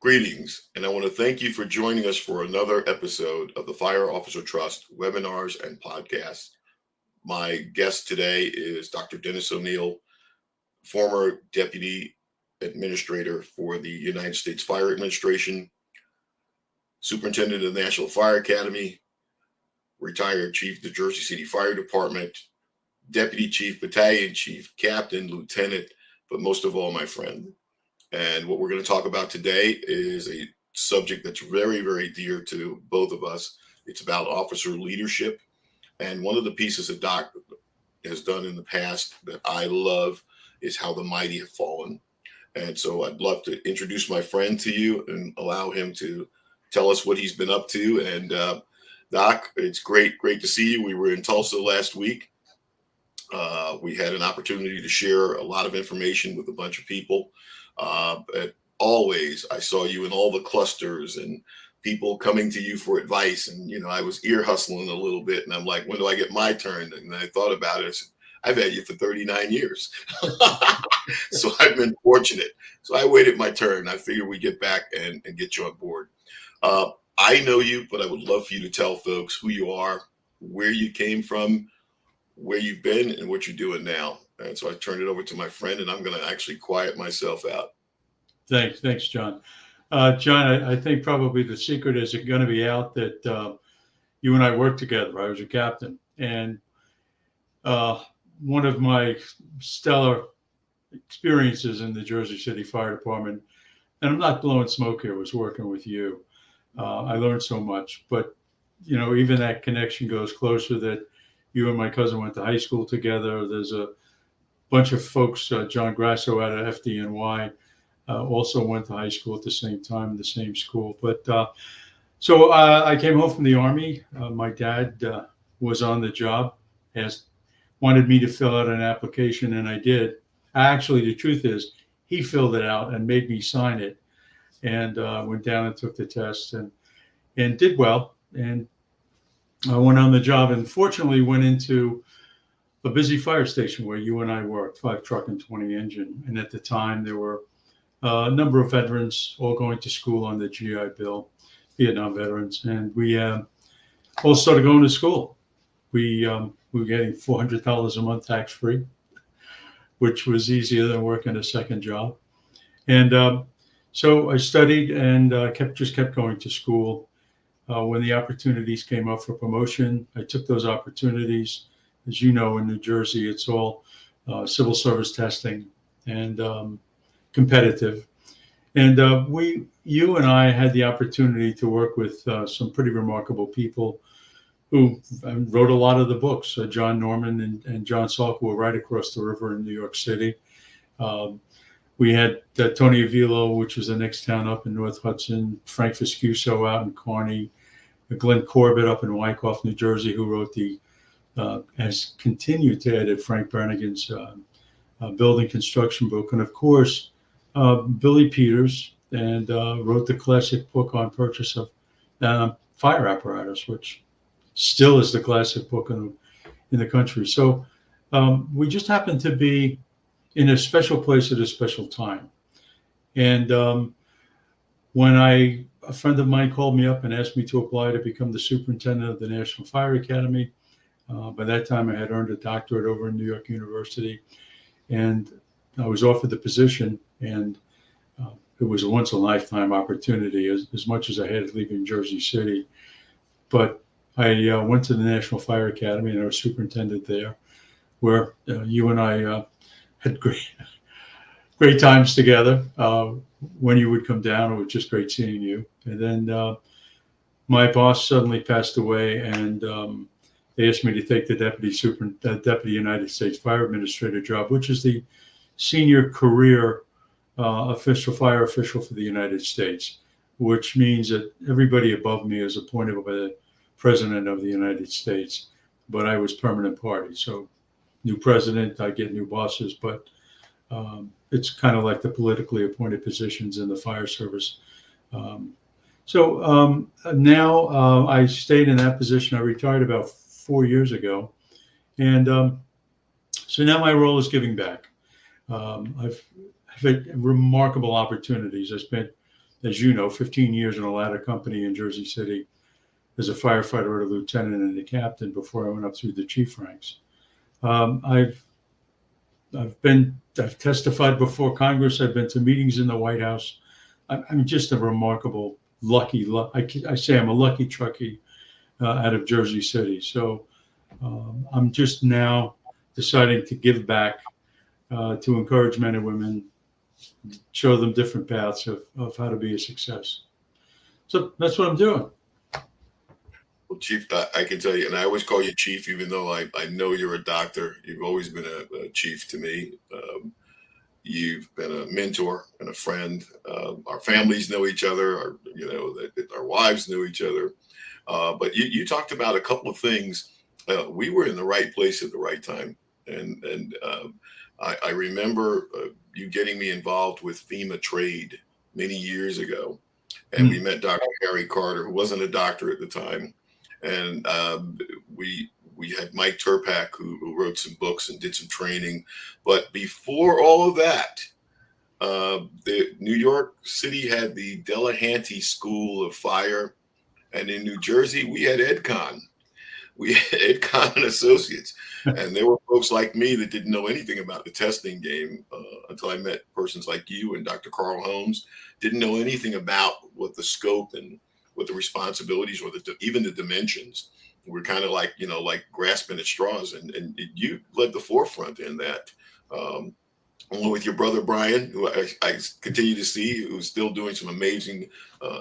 Greetings, and I want to thank you for joining us for another episode of the Fire Officer Trust webinars and podcasts. My guest today is Dr. Denis Onieal, former Deputy Administrator for the United States Fire Administration, Superintendent of the National Fire Academy, retired Chief of the Jersey City Fire Department, Deputy Chief, Battalion Chief, Captain, Lieutenant, but most of all, my friend. And what we're going to talk about today is a subject that's very, very dear to both of us. It's about officer leadership. And one of the pieces that Doc has done in the past that I love is how the mighty have fallen. And so I'd love to introduce my friend to you and allow him to tell us what he's been up to. And Doc, it's great to see you. We were in Tulsa last week. We had an opportunity to share a lot of information with a bunch of people. But always, I saw you in all the clusters and people coming to you for advice. And, I was ear hustling a little bit. And I'm like, when do I get my turn? And I thought about it. I said, I've had you for 39 years. So I've been fortunate. So I waited my turn. I figured we'd get back and get you on board. I know you, but I would love for you to tell folks who you are, where you came from, where you've been, and what you're doing now. And so I turned it over to my friend, and I'm going to actually quiet myself out. Thanks, John. John, I think probably the secret is going to be out that you and I worked together. I was your captain. And one of my stellar experiences in the Jersey City Fire Department, and I'm not blowing smoke here, was working with you. I learned so much. But, even that connection goes closer that you and my cousin went to high school together. There's a bunch of folks, John Grasso out of FDNY, also went to high school at the same time in the same school. But so I came home from the Army. My dad was on the job, wanted me to fill out an application, and I did. Actually, the truth is, he filled it out and made me sign it, and went down and took the test and did well. And I went on the job and fortunately went into a busy fire station where you and I worked, 5 truck and 20 engine. And at the time, there were a number of veterans all going to school on the GI Bill, Vietnam veterans. And we all started going to school. We were getting $400 a month tax-free, which was easier than working a second job. And so I studied and kept going to school. When the opportunities came up for promotion, I took those opportunities. As you know, in New Jersey, it's all civil service testing and competitive. And you and I had the opportunity to work with some pretty remarkable people who wrote a lot of the books. John Norman and John Salk were right across the river in New York City. We had Tony Avilo, which was the next town up in North Hudson, Frank Fiscuso out in Kearney, Glenn Corbett up in Wyckoff, New Jersey, who wrote has continued to edit Frank Brannigan's building construction book. And of course, Billy Peters and wrote the classic book on purchase of fire apparatus, which still is the classic book in the country. So we just happened to be in a special place at a special time. And when a friend of mine called me up and asked me to apply to become the superintendent of the National Fire Academy. By that time, I had earned a doctorate over in New York University, and I was offered the position, and it was a once-in-a-lifetime opportunity, as much as I had leaving Jersey City. But I went to the National Fire Academy, and I was superintendent there, where you and I had great times together. When you would come down, it was just great seeing you. And then my boss suddenly passed away, and they asked me to take the Deputy United States Fire Administrator job, which is the senior career fire official for the United States, which means that everybody above me is appointed by the President of the United States, but I was permanent party. So new president, I get new bosses, but it's kind of like the politically appointed positions in the fire service. So now I stayed in that position. I retired about 4 years ago. And so now my role is giving back. I've had remarkable opportunities. I spent as you know, 15 years in a ladder company in Jersey City as a firefighter, a lieutenant, and a captain before I went up through the chief ranks. I've testified before Congress. I've been to meetings in the White House. I'm just a remarkable, I say I'm a lucky truckie out of Jersey City. So I'm just now deciding to give back, to encourage men and women, show them different paths of how to be a success. So that's what I'm doing. Well, Chief, I can tell you, and I always call you Chief, even though I know you're a doctor. You've always been a chief to me. You've been a mentor and a friend. Our families know each other. Our wives know each other. But you talked about a couple of things. We were in the right place at the right time, and I remember you getting me involved with FEMA trade many years ago, and we met Dr. Harry Carter, who wasn't a doctor at the time, and we had Mike Turpak, who wrote some books and did some training. But before all of that, the New York City had the Delahanty School of Fire, and in New Jersey we had EdCon. We had EdCon and Associates, and there were folks like me that didn't know anything about the testing game until I met persons like you and Dr. Carl Holmes. Didn't know anything about what the scope and what the responsibilities or even the dimensions. We're kind of like grasping at straws, and you led the forefront in that. Along with your brother Brian, who I continue to see, who's still doing some amazing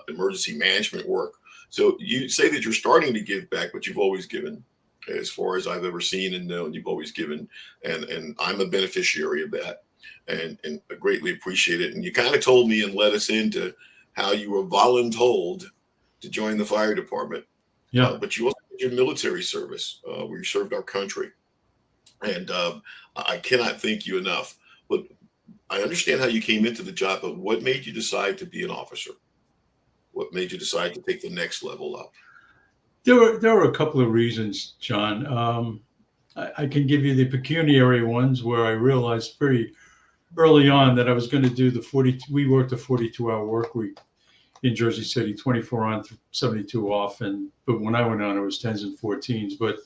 emergency management work. So you say that you're starting to give back, but you've always given. As far as I've ever seen and known, you've always given, and I'm a beneficiary of that, and I greatly appreciate it. And you kind of told me and led us into how you were voluntold to join the fire department. Yeah. But you also did your military service, where you served our country, and I cannot thank you enough. But I understand how you came into the job, but what made you decide to be an officer? What made you decide to take the next level up? There were a couple of reasons, John. I can give you the pecuniary ones where I realized very early on that I was going to do we worked a 42-hour work week in Jersey City, 24 on, 72 off. But when I went on, it was 10s and 14s. But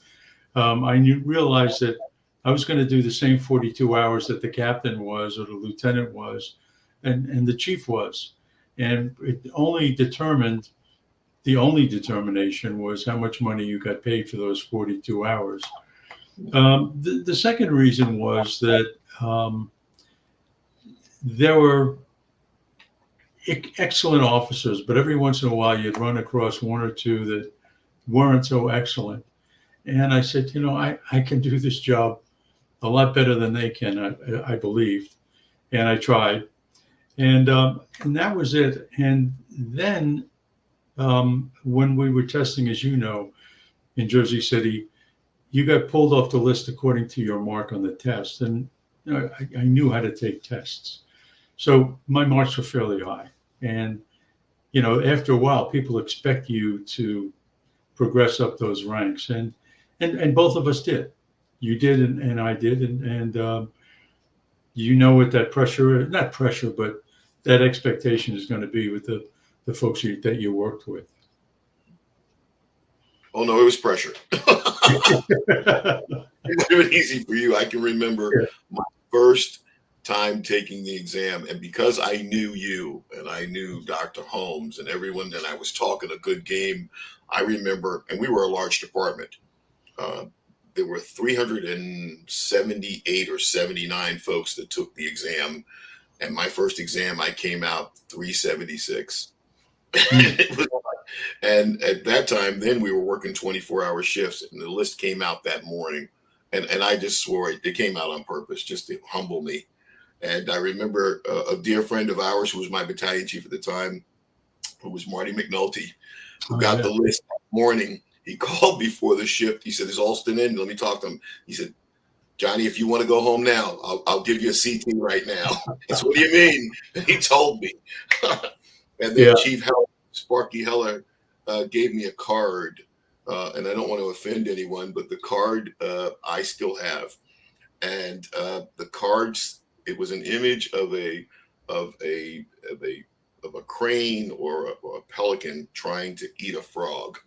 I realized that I was going to do the same 42 hours that the captain was, or the lieutenant was, and the chief was. And the only determination was how much money you got paid for those 42 hours. The second reason was that there were excellent officers, but every once in a while you'd run across one or two that weren't so excellent. And I said, I can do this job a lot better than they can, I believed. And I tried. And that was it. And then when we were testing, as you know, in Jersey City, you got pulled off the list according to your mark on the test. And I knew how to take tests. So my marks were fairly high. And, after a while, people expect you to progress up those ranks. And both of us did. You did, and I did. And what that pressure, not pressure, but that expectation is going to be with the folks that you worked with. Oh, no, it was pressure. It was easy for you. I can remember my first time taking the exam, and because I knew you and I knew Dr. Holmes and everyone, and I was talking a good game, I remember, and we were a large department. There were 378 or 79 folks that took the exam, and my first exam, I came out 376. And at that time, then we were working 24-hour shifts, and the list came out that morning. And I just swore it came out on purpose just to humble me. And I remember a dear friend of ours who was my battalion chief at the time, who was Marty McNulty, who got the list that morning. He called before the shift. He said, "Is Alston in? Let me talk to him." He said, "Johnny, if you want to go home now, I'll give you a CT right now." I said, "What do you mean?" And he told me. And then Chief Sparky Heller gave me a card, and I don't want to offend anyone, but the card I still have, and the cards. It was an image of a of a crane or a pelican trying to eat a frog,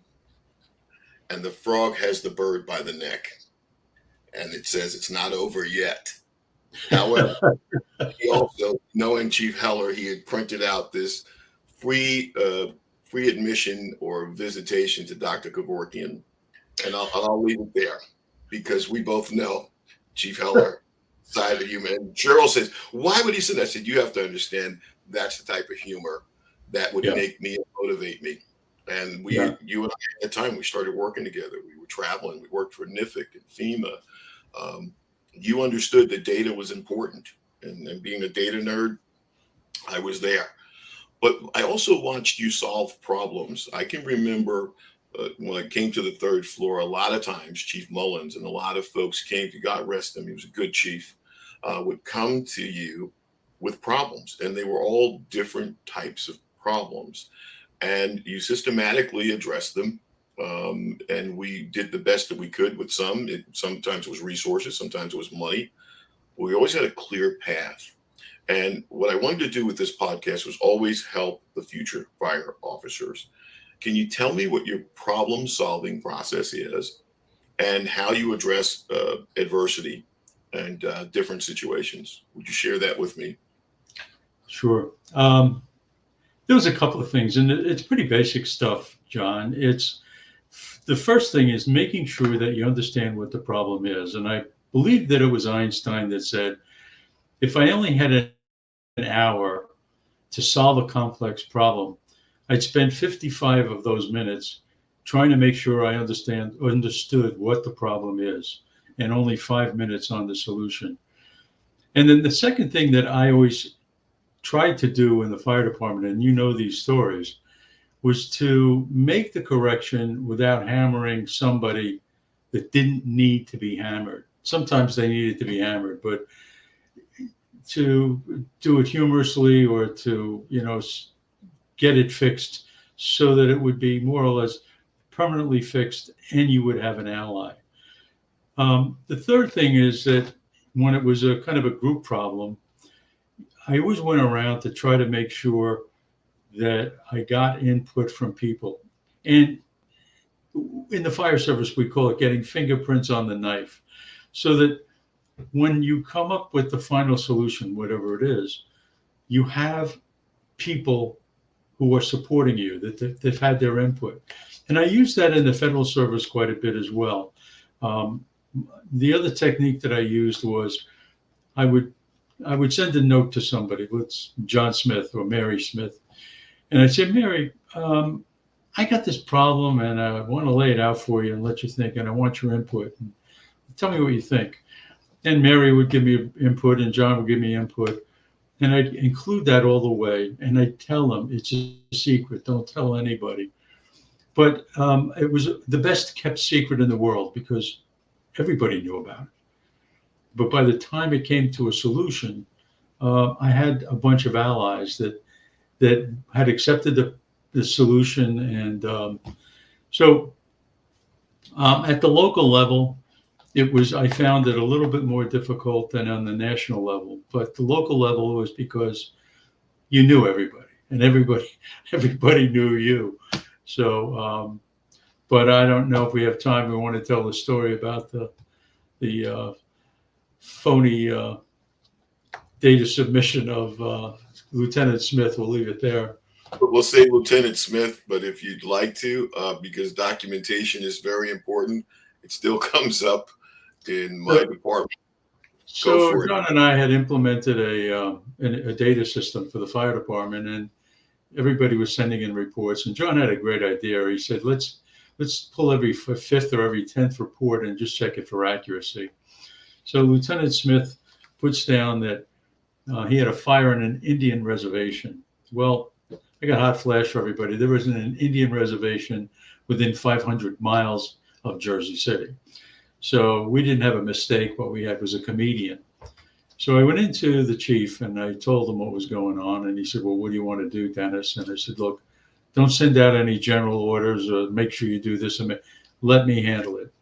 and the frog has the bird by the neck, and it says it's not over yet. However, he also, knowing Chief Heller, he had printed out this free free admission or visitation to Dr. Kevorkian, and I'll leave it there because we both know Chief Heller side of humor. And Cheryl says, "Why would he say that?" I said, "You have to understand that's the type of humor that would Yeah, make me and motivate me." And yeah, you and I, at the time, we started working together. We were traveling. We worked for NIFIC and FEMA. Um, you understood that data was important, and being a data nerd, I was there. But I also watched you solve problems. I can remember when I came to the third floor, a lot of times Chief Mullins and a lot of folks came to, God rest him, he was a good chief, would come to you with problems. And they were all different types of problems. And you systematically addressed them. And we did the best that we could with some. Sometimes it was resources, sometimes it was money. But we always had a clear path. And what I wanted to do with this podcast was always help the future fire officers. Can you tell me what your problem solving process is and how you address adversity and different situations? Would you share that with me? sure. There was a couple of things, and it's pretty basic stuff, John. It's the first thing is making sure that you understand what the problem is. And I believe that it was Einstein that said, if I only had an hour to solve a complex problem, I'd spend 55 of those minutes trying to make sure I understood what the problem is, and only 5 minutes on the solution. And then the second thing that I always tried to do in the fire department, and you know these stories, was to make the correction without hammering somebody that didn't need to be hammered. Sometimes they needed to be hammered, but to do it humorously or to, get it fixed so that it would be more or less permanently fixed and you would have an ally. The third thing is that when it was a kind of a group problem, I always went around to try to make sure that I got input from people. And in the fire service, we call it getting fingerprints on the knife, so that when you come up with the final solution, whatever it is, you have people who are supporting you, that they've had their input. And I use that in the federal service quite a bit as well. The other technique that I used was I would send a note to somebody, let's John Smith or Mary Smith, and I'd say, Mary, I got this problem and I want to lay it out for you and let you think, and I want your input. And tell me what you think. And Mary would give me input and John would give me input. And I'd include that all the way. And I'd tell them, it's a secret, don't tell anybody. But it was the best kept secret in the world because everybody knew about it. But by the time it came to a solution, I had a bunch of allies that had accepted the solution. And so at the local level, I found it a little bit more difficult than on the national level. But the local level was because you knew everybody and everybody knew you. So, but I don't know if we have time. We want to tell the story about the phony data submission of Lieutenant Smith. We'll leave it there. We'll say Lieutenant Smith, but if you'd like to, because documentation is very important, it still comes up in my department. So John and I had implemented a data system for the fire department, and everybody was sending in reports. And John had a great idea. He said, let's pull every fifth or every 10th report and just check it for accuracy. So Lieutenant Smith puts down that he had a fire on an Indian reservation. Well, I got a hot flash for everybody. There was an Indian reservation within 500 miles of Jersey City. So we didn't have a mistake. What we had was a comedian. So I went into the chief and I told him what was going on. And he said, well, what do you want to do, Dennis? And I said, look, don't send out any general orders or make sure you do this. And let me handle it.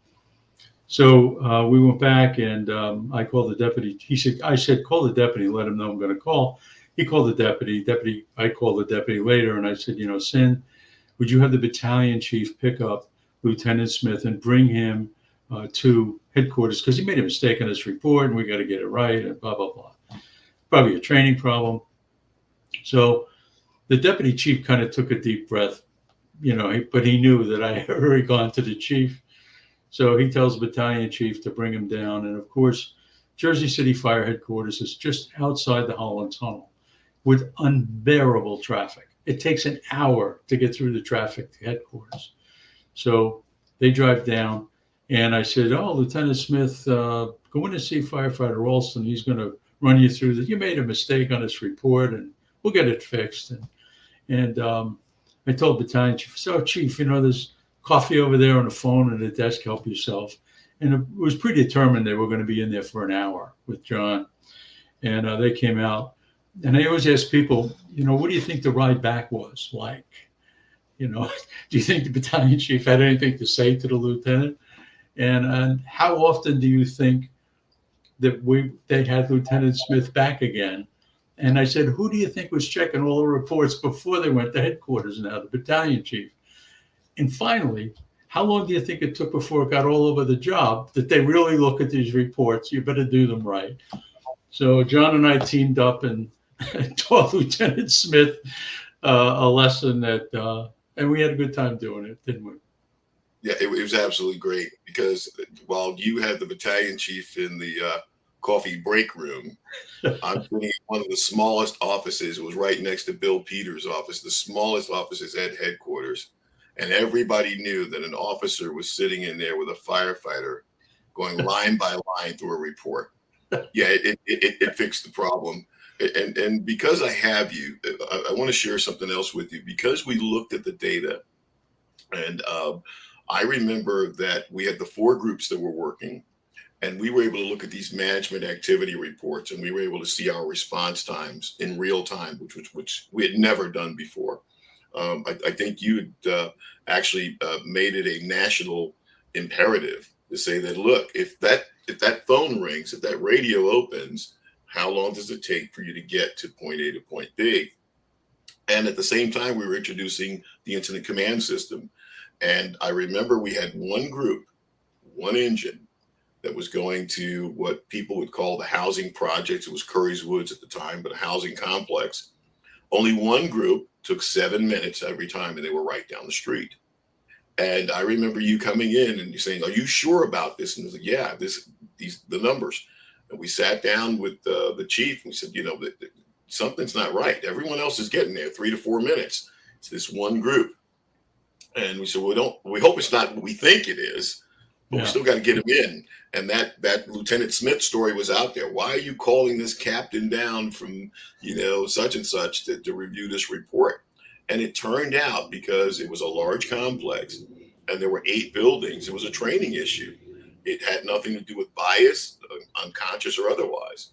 So we went back and I called the deputy. I said, call the deputy, let him know I'm going to call. he called the deputy. I called the deputy later, and I said, Sin, would you have the battalion chief pick up Lieutenant Smith and bring him to headquarters, because he made a mistake on his report and we got to get it right and blah, blah, blah. Probably a training problem. So the deputy chief kind of took a deep breath, but he knew that I had already gone to the chief. So he tells the battalion chief to bring him down. And of course, Jersey City Fire Headquarters is just outside the Holland Tunnel with unbearable traffic. It takes an hour to get through the traffic to headquarters. So they drive down, and I said, "Oh, Lieutenant Smith, go in and see Firefighter Ralston. He's going to run you through that. You made a mistake on this report, and we'll get it fixed." And I told battalion chief, "So, Chief, there's coffee over there on the phone and the desk. Help yourself." And it was predetermined they were going to be in there for an hour with John. And they came out. And I always ask people, what do you think the ride back was like? Do you think the battalion chief had anything to say to the lieutenant? And how often do you think that they had Lieutenant Smith back again? And I said, who do you think was checking all the reports before they went to headquarters now? The battalion chief. And finally, how long do you think it took before it got all over the job that they really look at these reports? You better do them right. So John and I teamed up and taught Lieutenant Smith a lesson and we had a good time doing it, didn't we? Yeah, it was absolutely great, because while you had the battalion chief in the coffee break room, I'm sitting in one of the smallest offices. It was right next to Bill Peters' office, the smallest offices at headquarters. And everybody knew that an officer was sitting in there with a firefighter going line by line through a report. Yeah, it fixed the problem. And because I have you, I want to share something else with you, because we looked at the data. And I remember that we had the 4 groups that were working, and we were able to look at these management activity reports, and we were able to see our response times in real time, which we had never done before. I think you had actually made it a national imperative to say that, look, if that phone rings, if that radio opens, how long does it take for you to get to point A to point B? And at the same time, we were introducing the incident command system. And I remember we had one group, one engine, that was going to what people would call the housing projects. It was Curry's Woods at the time, but a housing complex. Only one group took 7 minutes every time, and they were right down the street. And I remember you coming in and you saying, "Are you sure about this?" And I was like, "Yeah, the numbers." And we sat down with the chief, and we said, something's not right. Everyone else is getting there 3 to 4 minutes. It's this one group. And we said, we hope it's not what we think it is, but we still got to get him in. And that Lieutenant Smith story was out there. Why are you calling this captain down from, such and such to review this report? And it turned out, because it was a large complex and there were 8 buildings, it was a training issue. It had nothing to do with bias, unconscious or otherwise.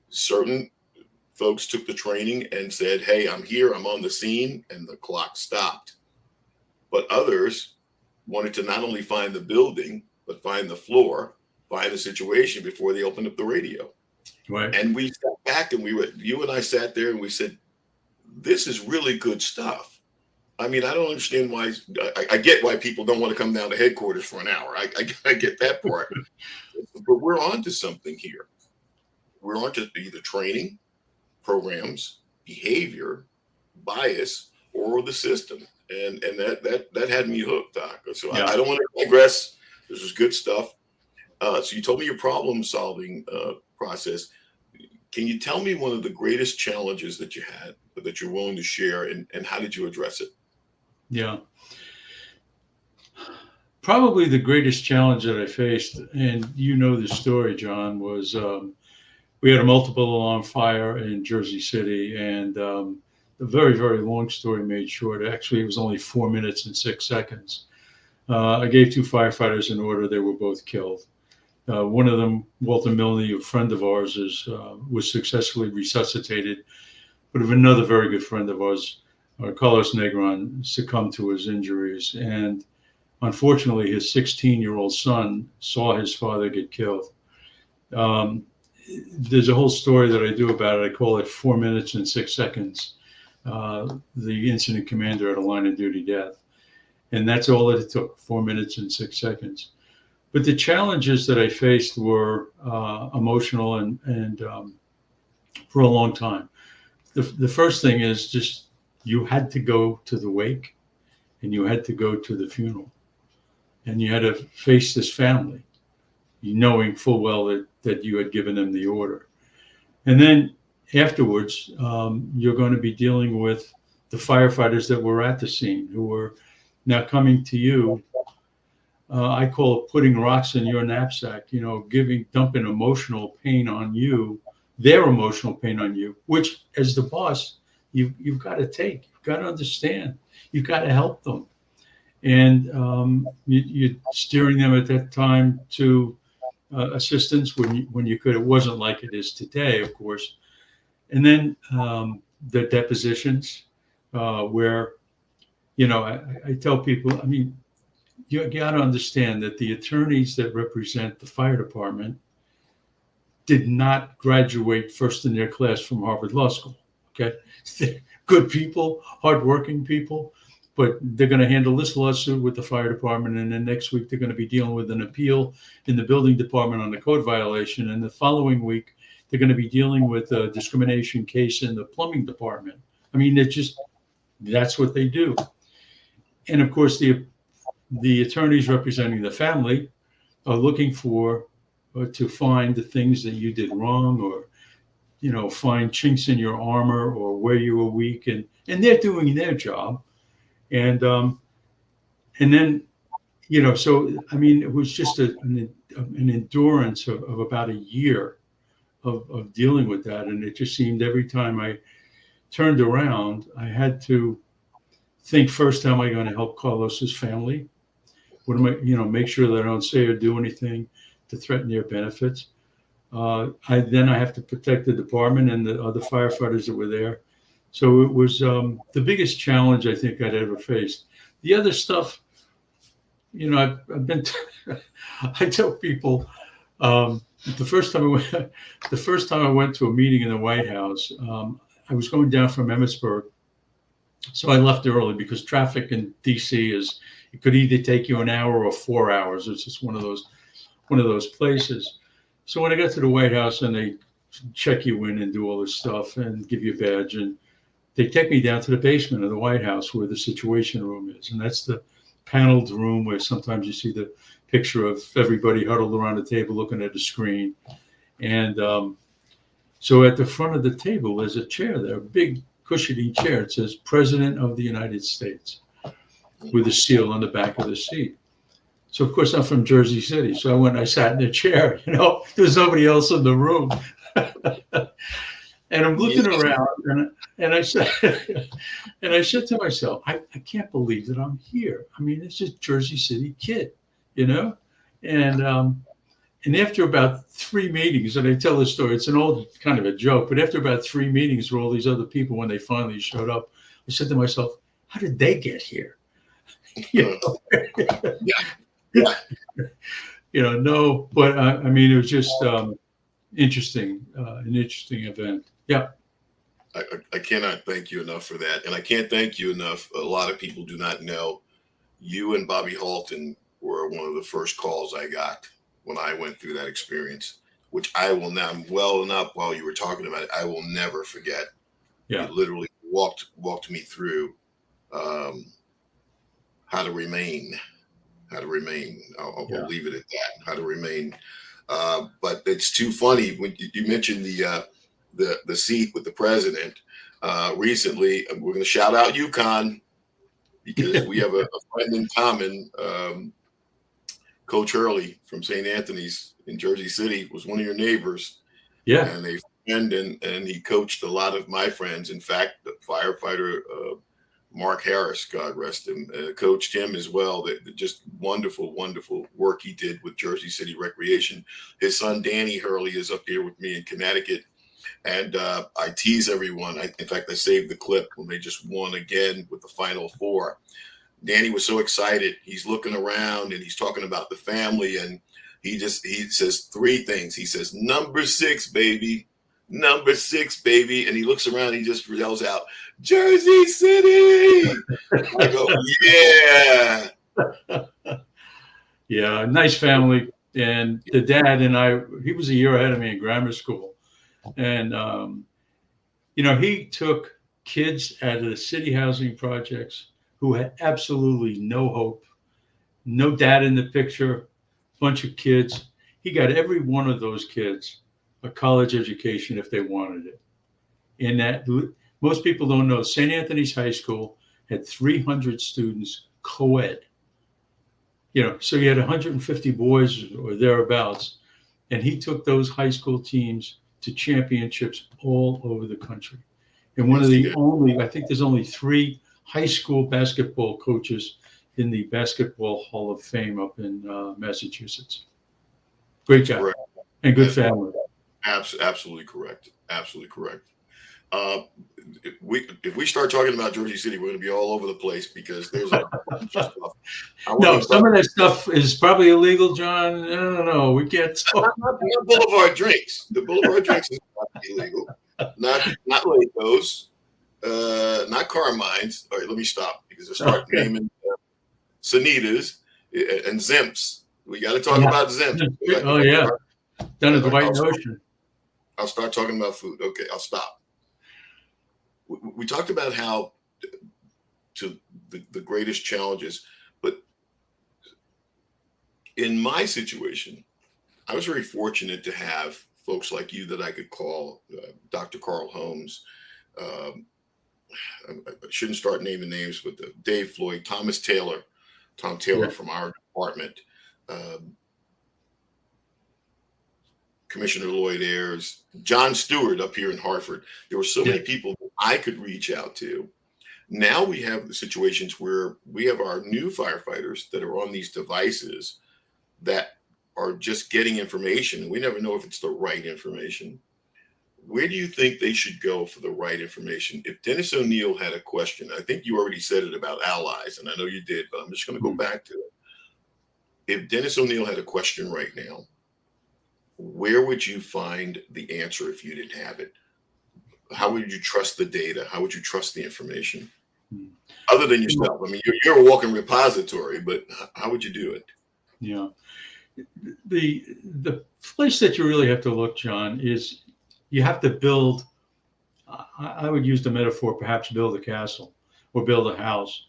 Certain folks took the training and said, "Hey, I'm here, I'm on the scene," and the clock stopped. But others wanted to not only find the building, but find the floor, find the situation before they opened up the radio. Right. And we sat back and you and I sat there and we said, this is really good stuff. I mean, I don't understand why. I get why people don't want to come down to headquarters for an hour. I get that part. But we're on to something here. We're on to either training, programs, behavior, bias, or the system. And that had me hooked, Doc. So yeah. I don't want to digress. This was good stuff. So you told me your problem solving process. Can you tell me one of the greatest challenges that you had that you're willing to share, and how did you address it? Yeah. Probably the greatest challenge that I faced, and the story, John, was we had a multiple alarm fire in Jersey City, and a very, very long story made short. Actually, it was only 4 minutes and 6 seconds. I gave 2 firefighters an order. They were both killed. One of them, Walter Milne, a friend of ours, was successfully resuscitated. But another very good friend of ours, Carlos Negron, succumbed to his injuries. And unfortunately, his 16-year-old son saw his father get killed. there's a whole story that I do about it. I call it 4 minutes and 6 seconds. The incident commander at a line of duty death. And that's all that it took, 4 minutes and 6 seconds. But the challenges that I faced were emotional and for a long time. The first thing is just you had to go to the wake and you had to go to the funeral. And you had to face this family, knowing full well that you had given them the order. And then afterwards, you're going to be dealing with the firefighters that were at the scene who were now coming to you. I call it putting rocks in your knapsack, dumping emotional pain on you, their emotional pain on you, which as the boss, you've got to take, you've got to understand, you've got to help them. And you're steering them at that time to assistance when you could. It wasn't like it is today, of course. And then the depositions where, I tell people, you got to understand that the attorneys that represent the fire department did not graduate first in their class from Harvard Law School. Okay. They're good people, hardworking people, but they're going to handle this lawsuit with the fire department. And then next week, they're going to be dealing with an appeal in the building department on the code violation. And the following week, they're going to be dealing with a discrimination case in the plumbing department. That's what they do. And of course, the attorneys representing the family are looking for to find the things that you did wrong, or find chinks in your armor or where you were weak, and they're doing their job. And then so it was just an endurance of about a year of dealing with that. And it just seemed every time I turned around, I had to think first, how am I going to help Carlos's family? What am I, make sure that I don't say or do anything to threaten their benefits. I have to protect the department and the other firefighters that were there. So it was the biggest challenge I think I'd ever faced. The other stuff, I've been. I tell people the first time I went to a meeting in the White House, I was going down from Emmitsburg, so I left early because traffic in D.C. it could either take you an hour or 4 hours. It's just one of those places. So when I got to the White House and they check you in and do all this stuff and give you a badge, and they take me down to the basement of the White House where the Situation Room is. And that's the paneled room where sometimes you see the picture of everybody huddled around the table looking at a screen. And so at the front of the table, there's a chair there, a big cushiony chair. It says President of the United States with a seal on the back of the seat. So, of course, I'm from Jersey City. So I sat in the chair, there's nobody else in the room. And I'm looking around, and I said, to myself, I can't believe that I'm here. It's just Jersey City kid, and after about 3 meetings, and I tell this story, it's an old kind of a joke, but after about 3 meetings with all these other people, when they finally showed up, I said to myself, how did they get here? No, but it was just interesting, an interesting event. Yeah. I cannot thank you enough for that. And I can't thank you enough. A lot of people do not know you and Bobby Halton were one of the first calls I got when I went through that experience, which I will now, well enough while you were talking about it, I will never forget. Yeah. You literally walked me through how to remain. I'll leave it at that. How to remain. But it's too funny when you mentioned the seat with the president. Recently, we're going to shout out UConn because we have a friend in common. Coach Hurley from St. Anthony's in Jersey City was one of your neighbors. Yeah. And a friend, and he coached a lot of my friends. In fact, the firefighter Mark Harris, God rest him, coached him as well. That just wonderful, wonderful work he did with Jersey City Recreation. His son, Danny Hurley, is up here with me in Connecticut. And I tease everyone. In fact, I saved the clip when they just won again with the Final Four. Danny was so excited. He's looking around and he's talking about the family. And he says three things. He says, "Number six, baby. Number six, baby." And he looks around, he just yells out, "Jersey City." I go, yeah. Yeah, nice family. And the dad and I, he was a year ahead of me in grammar school. And, he took kids out of the city housing projects who had absolutely no hope, no dad in the picture, bunch of kids. He got every one of those kids a college education if they wanted it. And that most people don't know, St. Anthony's High School had 300 students co-ed. So you had 150 boys or thereabouts, and he took those high school teams to championships all over the country. And one of the only, I think there's only 3 high school basketball coaches in the Basketball Hall of Fame up in Massachusetts. Great guy. Correct. And good family. Absolutely correct. Absolutely correct. If we start talking about Jersey City, we're going to be all over the place because there's a bunch of stuff. No, some of that stuff is probably illegal, John. I don't know. We can't talk. Not Boulevard drinks. The Boulevard drinks is not illegal. Not Lagos. Not Carmine's. All right, let me stop because I start naming Sanitas and Zimps. We got to talk about Zimps. Oh yeah, down at the White Ocean. I'll start talking about food. Okay, I'll stop. We talked about how to the greatest challenges, but in my situation, I was very fortunate to have folks like you that I could call, Dr. Carl Holmes. I shouldn't start naming names, but Dave Floyd, Tom Taylor from our department, Commissioner Lloyd Ayers, John Stewart up here in Hartford. There were so many people that I could reach out to. Now we have the situations where we have our new firefighters that are on these devices that are just getting information, and we never know if it's the right information. Where do you think they should go for the right information? If Denis Onieal had a question, I think you already said it about allies, and I know you did, but I'm just going to go back to it. If Denis Onieal had a question right now, where would you find the answer if you didn't have it? How would you trust the data? How would you trust the information? Other than yourself. I mean, you're a walking repository, but how would you do it? Yeah. The place that you really have to look, John, is you have to build, I would use the metaphor, perhaps build a castle or build a house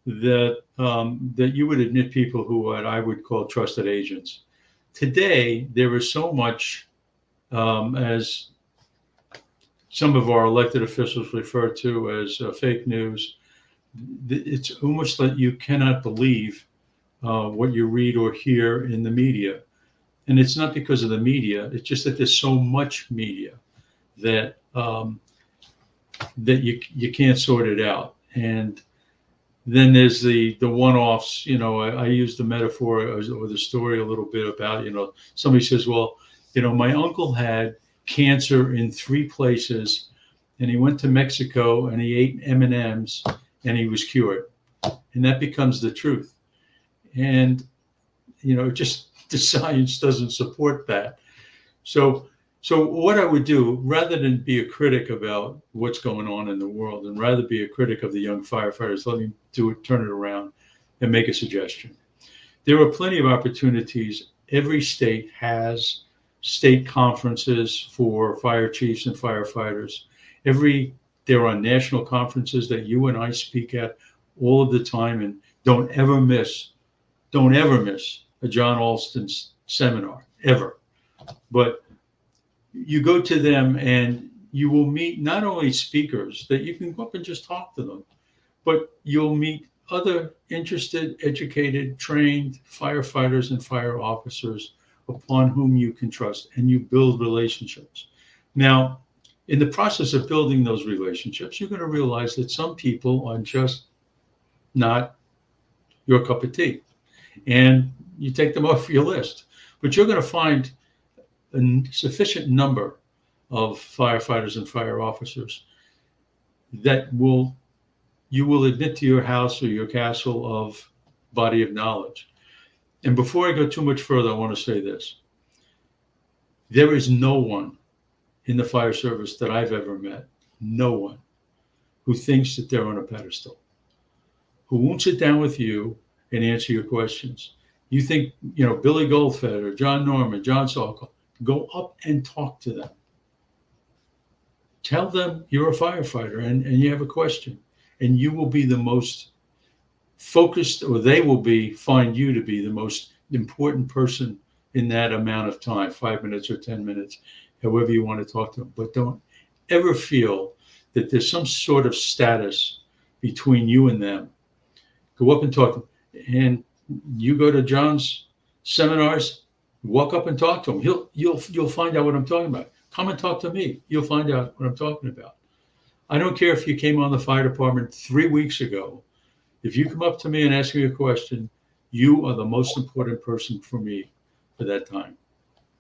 that you would admit people who what I would call trusted agents. Today, there is so much, as some of our elected officials refer to as fake news. It's almost like you cannot believe what you read or hear in the media. And it's not because of the media. It's just that there's so much media that you can't sort it out. And then there's the one-offs. I use the metaphor or the story a little bit about, somebody says, well, my uncle had cancer in 3 places and he went to Mexico and he ate M&Ms and he was cured. And that becomes the truth. And, just the science doesn't support that. So what I would do, rather than be a critic about what's going on in the world and rather be a critic of the young firefighters, let me turn it around and make a suggestion. There are plenty of opportunities. Every state has state conferences for fire chiefs and firefighters. There are national conferences that you and I speak at all of the time, and don't ever miss a John Alston seminar, ever. But you go to them and you will meet not only speakers that you can go up and just talk to them, but you'll meet other interested, educated, trained firefighters and fire officers upon whom you can trust, and you build relationships. Now, in the process of building those relationships, you're going to realize that some people are just not your cup of tea, and you take them off your list. But you're going to find a sufficient number of firefighters and fire officers that you will admit to your house or your castle of body of knowledge. And before I go too much further, I want to say this. There is no one in the fire service that I've ever met, no one, who thinks that they're on a pedestal, who won't sit down with you and answer your questions. You think, Billy Goldfed or John Norman, John Sokol, go up and talk to them. Tell them you're a firefighter and you have a question, and you will be the most focused, or they will find you to be the most important person in that amount of time, 5 minutes or 10 minutes, however you want to talk to them. But don't ever feel that there's some sort of status between you and them. Go up and talk to them. And you go to John's seminars, walk up and talk to him. You'll find out what I'm talking about. Come and talk to me. You'll find out what I'm talking about. I don't care if you came on the fire department 3 weeks ago. If you come up to me and ask me a question, you are the most important person for me for that time.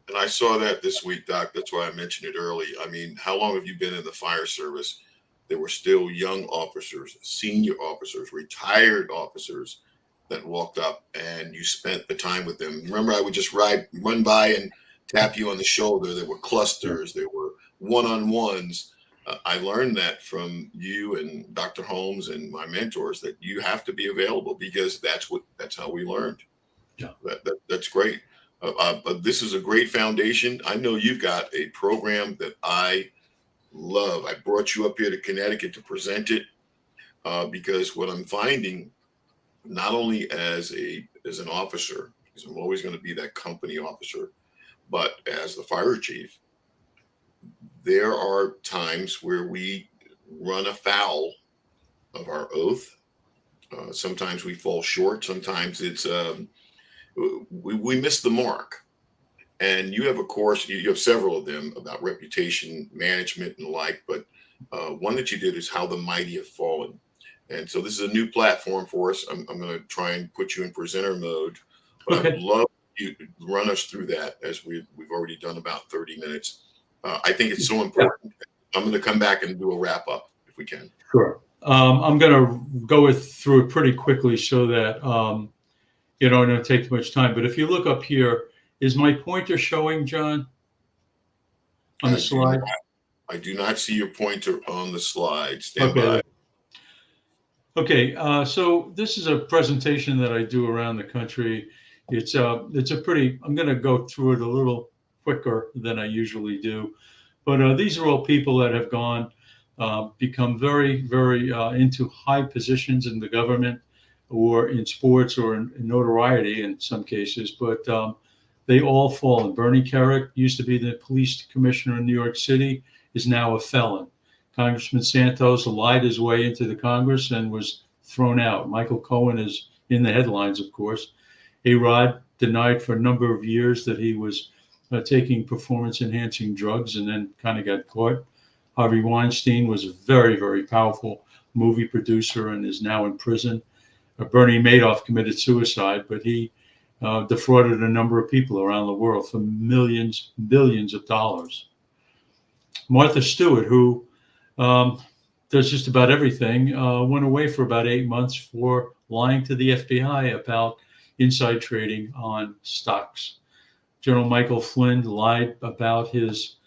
And I saw that this week, Doc. That's why I mentioned it early. I mean, how long have you been in the fire service? There were still young officers, senior officers, retired officers that walked up, and you spent the time with them. Remember, I would just run by and tap you on the shoulder. There were clusters, there were one-on-ones. I learned that from you and Dr. Holmes and my mentors, that you have to be available, because that's how we learned. Yeah, that's great. But this is a great foundation. I know you've got a program that I love. I brought you up here to Connecticut to present it because what I'm finding, not only as an officer, because I'm always going to be that company officer, but as the fire chief, there are times where we run afoul of our oath. Sometimes we fall short. Sometimes it's we miss the mark. And you have a course, you have several of them about reputation management and the like, but one that you did is How the Mighty Have Fallen. And so this is a new platform for us. I'm going to try and put you in presenter mode, but okay. I'd love you to run us through that, as we've already done about 30 minutes. I think it's so important. Yeah. I'm going to come back and do a wrap up if we can. Sure. I'm going to go through it pretty quickly so that I don't take too much time. But if you look up here, is my pointer showing, John, on the slide? I do not see your pointer on the slide. Stand by. Okay, so this is a presentation that I do around the country. It's a pretty, I'm going to go through it a little quicker than I usually do. But these are all people that have gone, become very, very into high positions in the government or in sports or in notoriety in some cases. But they all fall. And Bernie Kerik used to be the police commissioner in New York City, is now a felon. Congressman Santos lied his way into the Congress and was thrown out. Michael Cohen is in the headlines, of course. A-Rod denied for a number of years that he was taking performance-enhancing drugs and then kind of got caught. Harvey Weinstein was a very, very powerful movie producer and is now in prison. Bernie Madoff committed suicide, but he defrauded a number of people around the world for millions, billions of dollars. Martha Stewart, who does just about everything, went away for about 8 months for lying to the FBI about inside trading on stocks. General Michael Flynn lied about his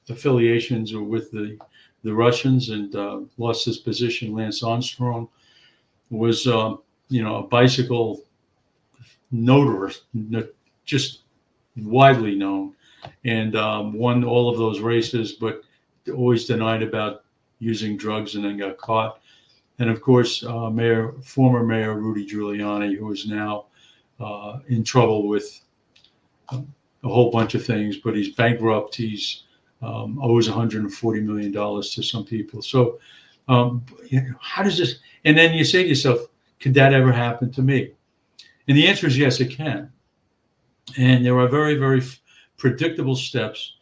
affiliations with the Russians and lost his position. Lance Armstrong was, a bicycle notorist, just widely known, and won all of those races, but always denied about using drugs and then got caught. And of course, former Mayor Rudy Giuliani, who is now in trouble with a whole bunch of things, but he's bankrupt. He's owes $140 million to some people. So how does this, and then you say to yourself, could that ever happen to me? And the answer is yes, it can. And there are very, very predictable steps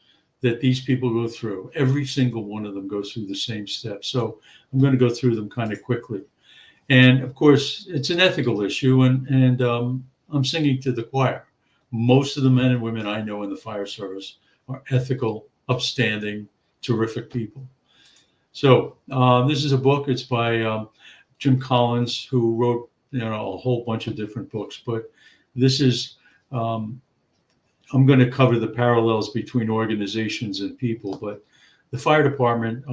that these people go through. Every single one of them goes through the same steps. So I'm going to go through them kind of quickly. And of course, it's an ethical issue, and I'm singing to the choir. Most of the men and women I know in the fire service are ethical, upstanding, terrific people. So this is a book. It's by Jim Collins, who wrote a whole bunch of different books. But This is, I'm going to cover the parallels between organizations and people, but the fire department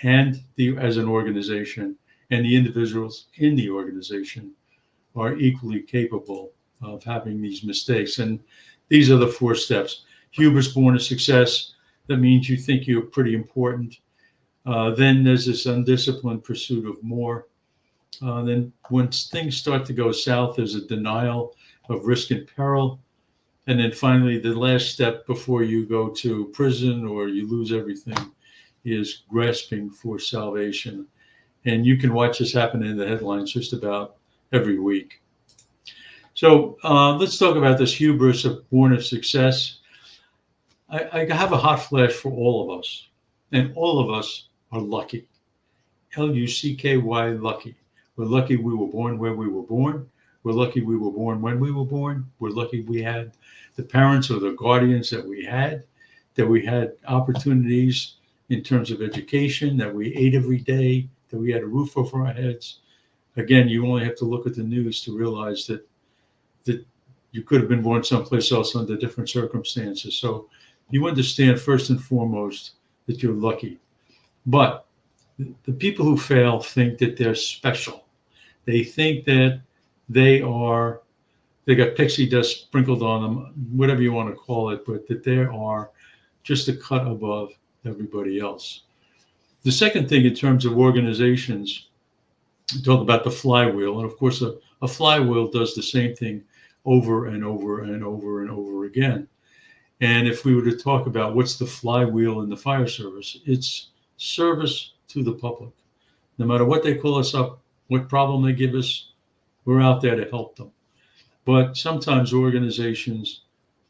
as an organization, and the individuals in the organization are equally capable of having these mistakes. And these are the 4 steps. Hubris born of success. That means you think you're pretty important. Then there's this undisciplined pursuit of more. Then once things start to go south, there's a denial of risk and peril. And then finally, the last step before you go to prison or you lose everything is grasping for salvation. And you can watch this happen in the headlines just about every week. So let's talk about this hubris born of success. I have a hot flash for all of us, and all of us are lucky. Lucky, lucky. We're lucky we were born where we were born. We're lucky we were born when we were born. We're lucky we had the parents or the guardians that we had opportunities in terms of education, that we ate every day, that we had a roof over our heads. Again, you only have to look at the news to realize that you could have been born someplace else under different circumstances. So you understand first and foremost that you're lucky. But the people who fail think that they're special. They think that they got pixie dust sprinkled on them, whatever you want to call it, but that they are just a cut above everybody else. The second thing in terms of organizations, talk about the flywheel. And of course, a flywheel does the same thing over and over and over and over again. And if we were to talk about what's the flywheel in the fire service, it's service to the public. No matter what they call us up, what problem they give us, we're out there to help them. But sometimes organizations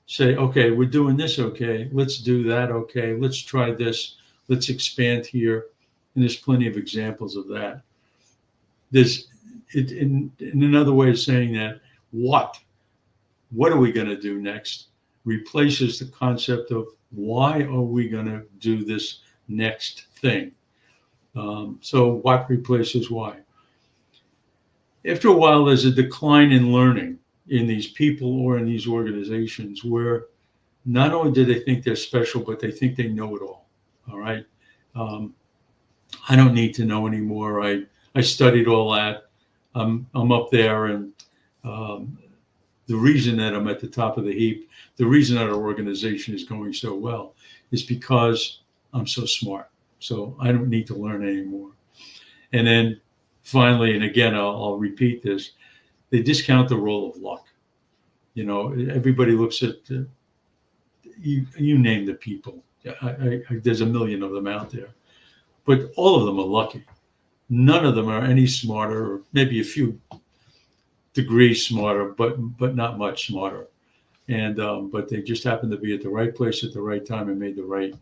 say, okay, we're doing this, okay, let's do that, okay, let's try this, let's expand here. And there's plenty of examples of that. In another way of saying that, what are we going to do next replaces the concept of why are we going to do this next thing. So what replaces why? After a while, there's a decline in learning in these people or in these organizations where not only do they think they're special, but they think they know it all. All right. I don't need to know anymore. I studied all that. I'm up there, and the reason that I'm at the top of the heap, the reason that our organization is going so well is because I'm so smart. So I don't need to learn anymore. And then finally, and again, I'll repeat this, they discount the role of luck. You know, everybody looks at, you name the people. There's a million of them out there. But all of them are lucky. None of them are any smarter, or maybe a few degrees smarter, but not much smarter. And but they just happen to be at the right place at the right time and made the right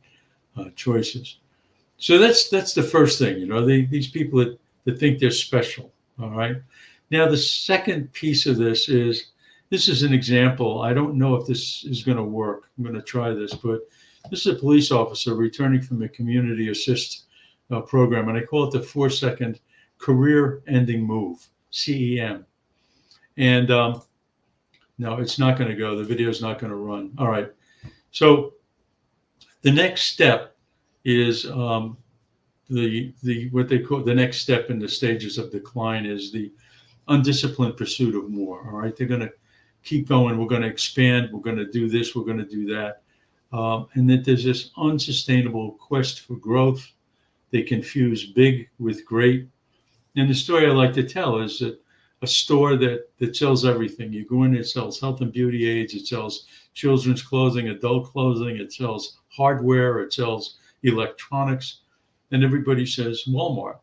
choices. So that's the first thing. You know, these people that think they're special. All right. Now the second piece of this is an example. I don't know if this is going to work. I'm going to try this, but this is a police officer returning from a community assist program, and I call it the 4-second career-ending move, CEM. And no, it's not going to go. The video is not going to run. All right. So the next step is what they call the next step in the stages of decline is the undisciplined pursuit of more. All right. They're going to keep going. We're going to expand. We're going to do this. We're going to do that. And that there's this unsustainable quest for growth. They confuse big with great. And the story I like to tell is that a store that sells everything. You go in, it sells health and beauty aids, it sells children's clothing, adult clothing, it sells hardware, it sells electronics, and everybody says Walmart.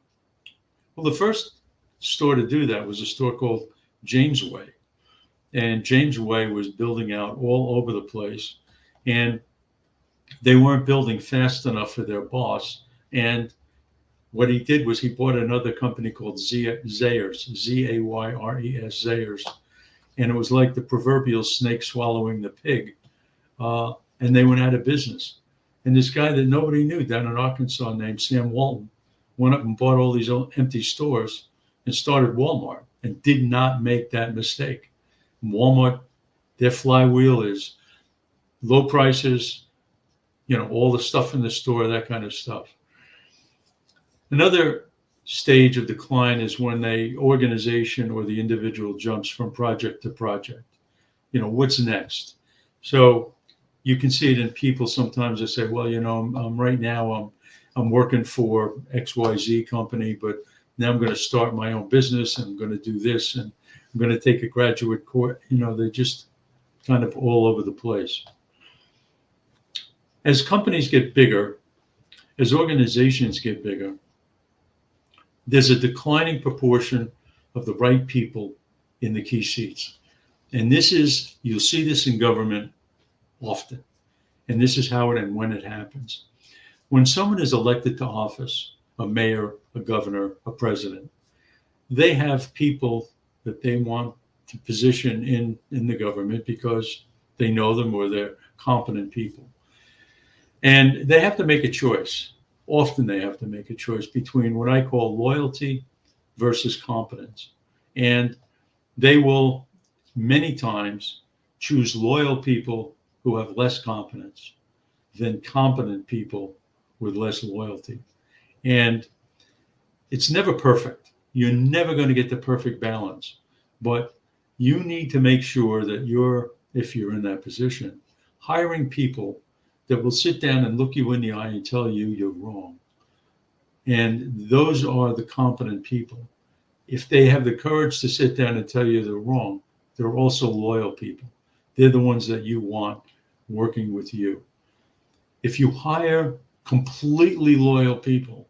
Well, the first store to do that was a store called James Way. And James Way was building out all over the place. And they weren't building fast enough for their boss. And what he did was he bought another company called Zayres, Zayres, Zayres. And it was like the proverbial snake swallowing the pig. And they went out of business. And this guy that nobody knew down in Arkansas named Sam Walton went up and bought all these empty stores and started Walmart and did not make that mistake. Walmart Their flywheel is low prices, all the stuff in the store, that kind of stuff. Another stage of decline is when the organization or the individual jumps from project to project. What's next? So you can see it in people sometimes. They say, well, right now I'm working for XYZ company, but now I'm going to start my own business and I'm going to do this and I'm going to take a graduate course. They're just kind of all over the place. As companies get bigger, as organizations get bigger, there's a declining proportion of the right people in the key seats. And you'll see this in government often. And this is how and when it happens. When someone is elected to office, a mayor, a governor, a president, they have people that they want to position in the government because they know them or they're competent people. And they have to make a choice. Often they have to make a choice between what I call loyalty versus competence. And they will many times choose loyal people who have less competence than competent people with less loyalty. And it's never perfect. You're never going to get the perfect balance. But you need to make sure that if you're in that position, hiring people that will sit down and look you in the eye and tell you you're wrong. And those are the competent people. If they have the courage to sit down and tell you they're wrong, they're also loyal people. They're the ones that you want working with you. If you hire completely loyal people,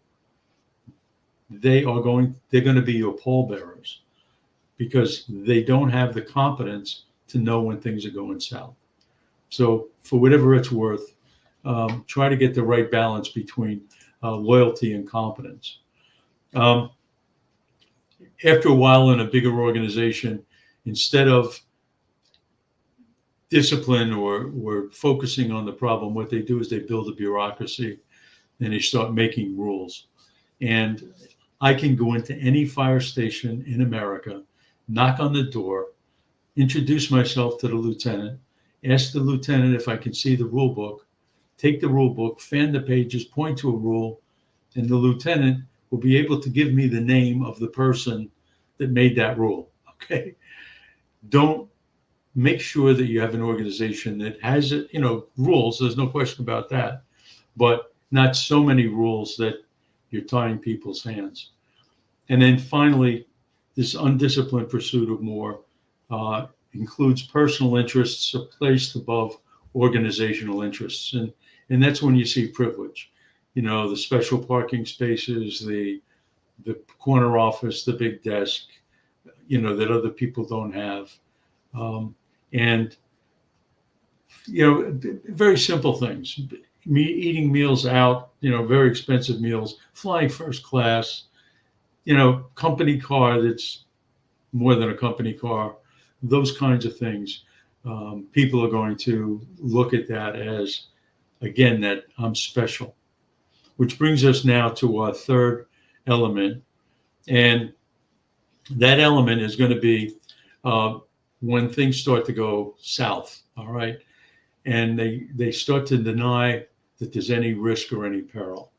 they're going to be your pallbearers because they don't have the competence to know when things are going south. So for whatever it's worth, try to get the right balance between loyalty and competence. After a while in a bigger organization, instead of discipline or focusing on the problem, what they do is they build a bureaucracy and they start making rules. And I can go into any fire station in America, knock on the door, introduce myself to the lieutenant, ask the lieutenant if I can see the rule book, take the rule book, fan the pages, point to a rule, and the lieutenant will be able to give me the name of the person that made that rule. Okay. Don't make sure that you have an organization that has, rules. There's no question about that, but not so many rules that you're tying people's hands. And then finally, this undisciplined pursuit of more includes personal interests placed above organizational interests. And that's when you see privilege, the special parking spaces, the corner office, the big desk, that other people don't have. And very simple things, eating meals out, very expensive meals, flying first class, company car that's more than a company car, those kinds of things. People are going to look at that as, again, that I'm special, which brings us now to our third element. And that element is going to be when things start to go south, all right? And they start to deny that there's any risk or any peril.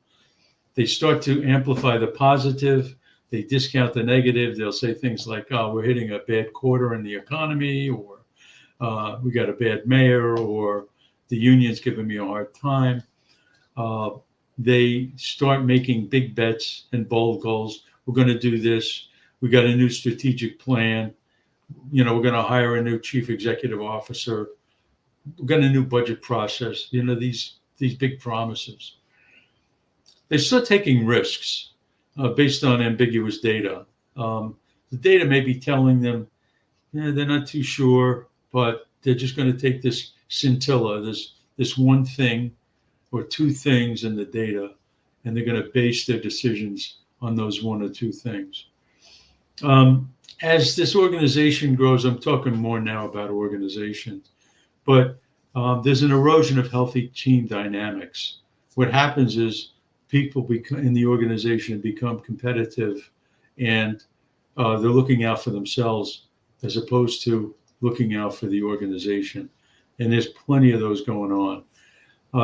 They start to amplify the positive. They discount the negative. They'll say things like, oh, we're hitting a bad quarter in the economy, or we got a bad mayor, or the union's giving me a hard time. They start making big bets and bold goals. We're going to do this. We got a new strategic plan. We're going to hire a new chief executive officer. We've got a new budget process. These big promises. They start taking risks based on ambiguous data. The data may be telling them, they're not too sure, but they're just going to take this scintilla, this one thing or two things in the data, and they're going to base their decisions on those one or two things. As this organization grows, I'm talking more now about organizations, but there's an erosion of healthy team dynamics. What happens is people in the organization become competitive, and they're looking out for themselves as opposed to looking out for the organization. And there's plenty of those going on.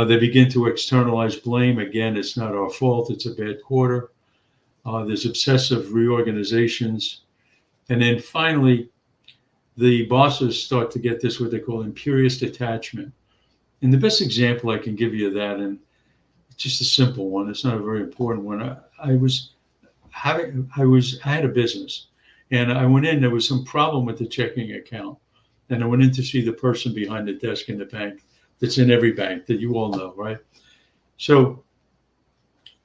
They begin to externalize blame. Again, it's not our fault. It's a bad quarter. There's obsessive reorganizations. And then finally, the bosses start to get this, what they call imperious detachment. And the best example I can give you of that, and it's just a simple one, it's not a very important one. I had a business, and I went in, there was some problem with the checking account. And I went in to see the person behind the desk in the bank that's in every bank that you all know, right? So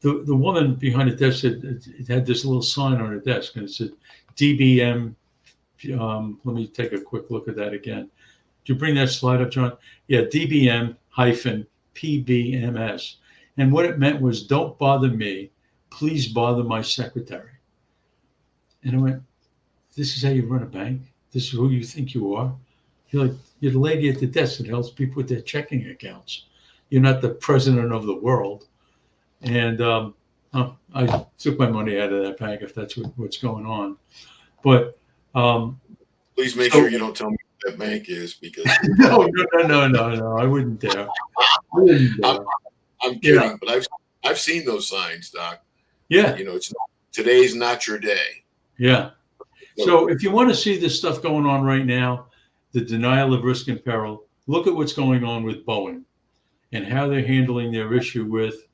the woman behind the desk said, it had this little sign on her desk, and it said DBM. Let me take a quick look at that again. Did you bring that slide up, John? Yeah, DBM hyphen PBMS. And what it meant was, don't bother me, please bother my secretary. And I went, this is how you run a bank? This is who you think you are? You're the lady at the desk that helps people with their checking accounts. You're not the president of the world. And I took my money out of that bank if that's what's going on. But please make sure you don't tell me what that bank is, because no, I wouldn't dare. I'm kidding, but I've seen those signs, Doc. Yeah. Today's not your day. Yeah. So if you want to see this stuff going on right now, the denial of risk and peril, look at what's going on with Boeing and how they're handling their issue with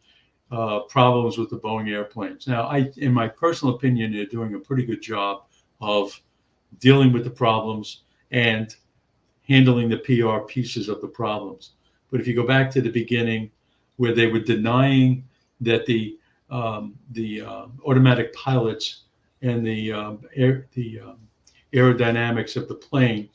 problems with the Boeing airplanes. Now, in my personal opinion, they're doing a pretty good job of dealing with the problems and handling the PR pieces of the problems. But if you go back to the beginning, where they were denying that the automatic pilots and the aerodynamics of the plane,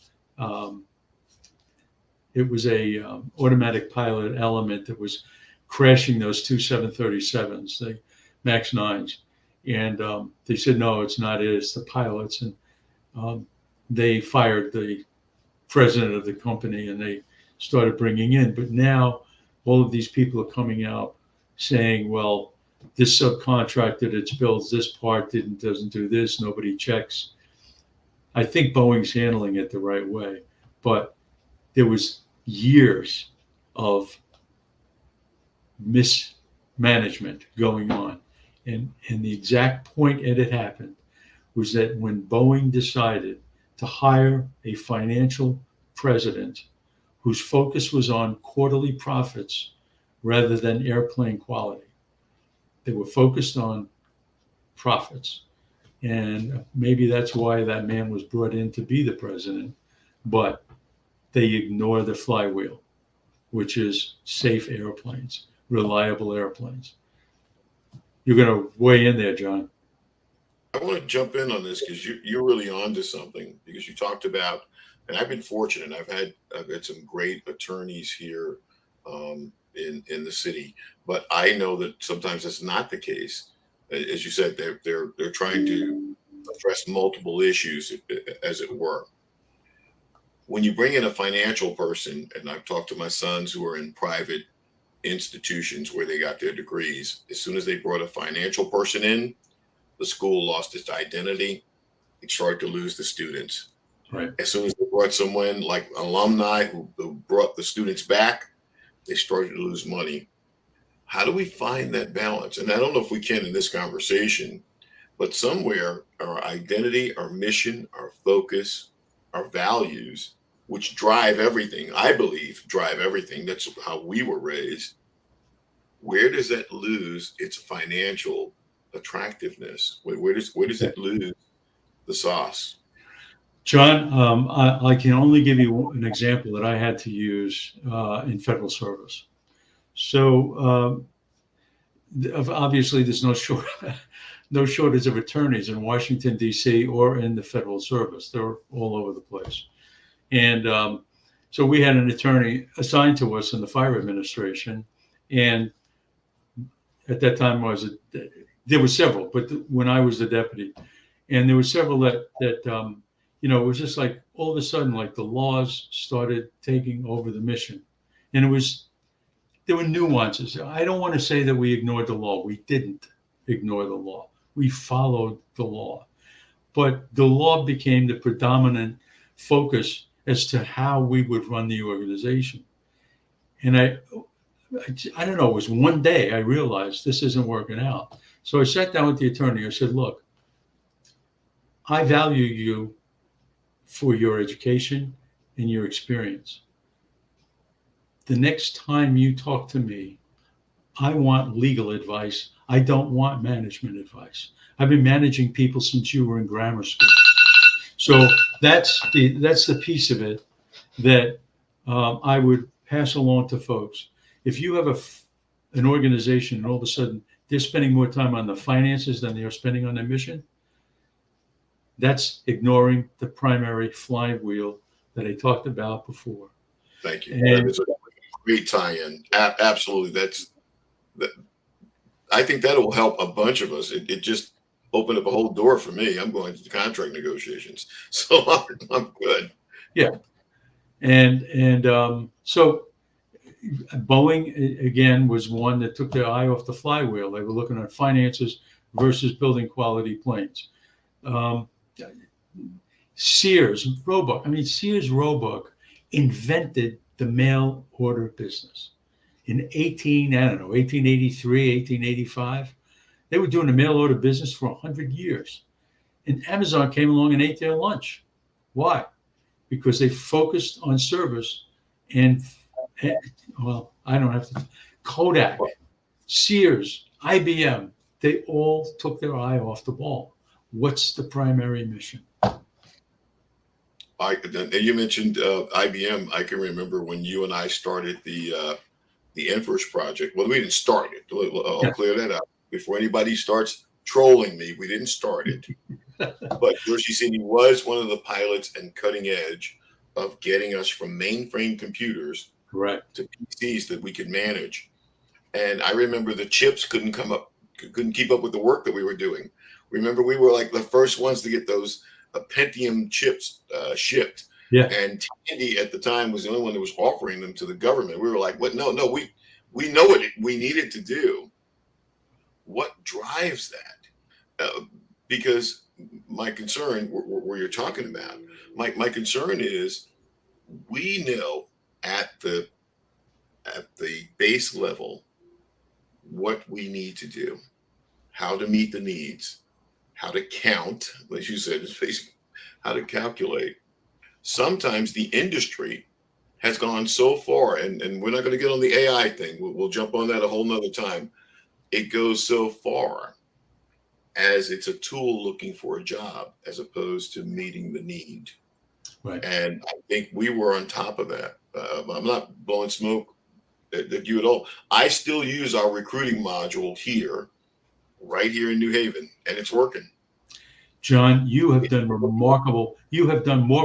it was a automatic pilot element that was crashing those two 737s, the MAX 9s. And they said, no, it's not it, it's the pilots. And they fired the president of the company, and they started bringing in. But now all of these people are coming out saying, well, this subcontractor that builds this part doesn't do this, nobody checks. I think Boeing's handling it the right way, but there was years of mismanagement going on. And the exact point it happened was that when Boeing decided to hire a financial president whose focus was on quarterly profits rather than airplane quality. They were focused on profits. And maybe that's why that man was brought in to be the president, but they ignore the flywheel, which is safe airplanes, reliable airplanes. You're going to weigh in there, John. I want to jump in on this because you're really onto something, because you talked about, and I've been fortunate. I've had some great attorneys here in the city, but I know that sometimes that's not the case. As you said, they're trying to address multiple issues, as it were. When you bring in a financial person, and I've talked to my sons who are in private institutions where they got their degrees, as soon as they brought a financial person in, the school lost its identity. It started to lose the students. Right. As soon as they brought someone like alumni who brought the students back, they started to lose money. How do we find that balance? And I don't know if we can in this conversation, but somewhere our identity, our mission, our focus, our values, which drive everything, I believe, drive everything. That's how we were raised. Where does that lose its financial attractiveness? Where does it lose the sauce? John, I can only give you an example that I had to use in federal service. So obviously, there's no shortage of attorneys in Washington, D.C. or in the federal service. They're all over the place. And so we had an attorney assigned to us in the fire administration. And at that time, there were several, but when I was the deputy, and there were several that it was just like all of a sudden, like the laws started taking over the mission. And there were nuances. I don't want to say that we ignored the law. We didn't ignore the law. We followed the law. But the law became the predominant focus as to how we would run the organization. And I don't know, it was one day I realized this isn't working out. So I sat down with the attorney. I said, look, I value you for your education and your experience. The next time you talk to me, I want legal advice. I don't want management advice. I've been managing people since you were in grammar school. So that's the piece of it that I would pass along to folks. If you have an organization and all of a sudden they're spending more time on the finances than they're spending on their mission, that's ignoring the primary flywheel that I talked about before. Thank you. And That's a great tie-in. Absolutely. That. I think that'll help a bunch of us. It just opened up a whole door for me. I'm going to the contract negotiations, so I'm good. yeah, and so Boeing again was one that took their eye off the flywheel. They were looking at finances versus building quality planes. Sears Roebuck. I mean, Sears Roebuck invented the mail order business in 1883, 1885. They were doing the mail order business for 100 years. And Amazon came along and ate their lunch. Why? Because they focused on service and well, I don't have to. Kodak, Sears, IBM, they all took their eye off the ball. What's the primary mission? You mentioned IBM. I can remember when you and I started the Inverse project. Well, we didn't start it. I'll clear that up before anybody starts trolling me. We didn't start it, but Jersey City was one of the pilots and cutting edge of getting us from mainframe computers Correct. to PCs that we could manage. And I remember the chips couldn't keep up with the work that we were doing. Remember, we were like the first ones to get those Pentium chips shipped. Yeah. And Tandy at the time was the only one that was offering them to the government. We were like, "What? No, we know what we needed to do. What drives that?" Because my concern, where you're talking about, my concern is, we know at the base level what we need to do, how to meet the needs, how to count, as you said, it's basically how to calculate. Sometimes the industry has gone so far, and we're not going to get on the AI thing. We'll jump on that a whole nother time. It goes so far as it's a tool looking for a job as opposed to meeting the need. Right. And I think we were on top of that. I'm not blowing smoke at you at all. I still use our recruiting module here, right here in New Haven, and it's working. John, you have done more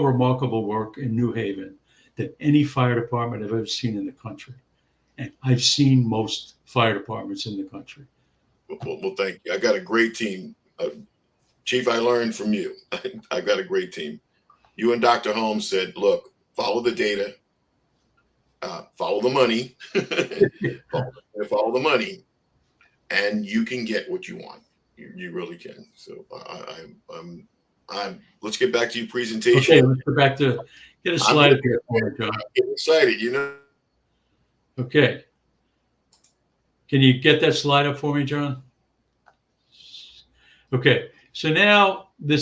remarkable work in New Haven than any fire department I've ever seen in the country. And I've seen most fire departments in the country. Well, thank you. I got a great team. Chief, I learned from you. I've got a great team. You and Dr. Holmes said, look, follow the data, follow the money, follow the money, and you can get what you want. You really can. So I'm let's get back to your presentation. Okay, let's go back to get a slide up here for me, John. Get excited, you know. Okay. Can you get that slide up for me, John? Okay. So now the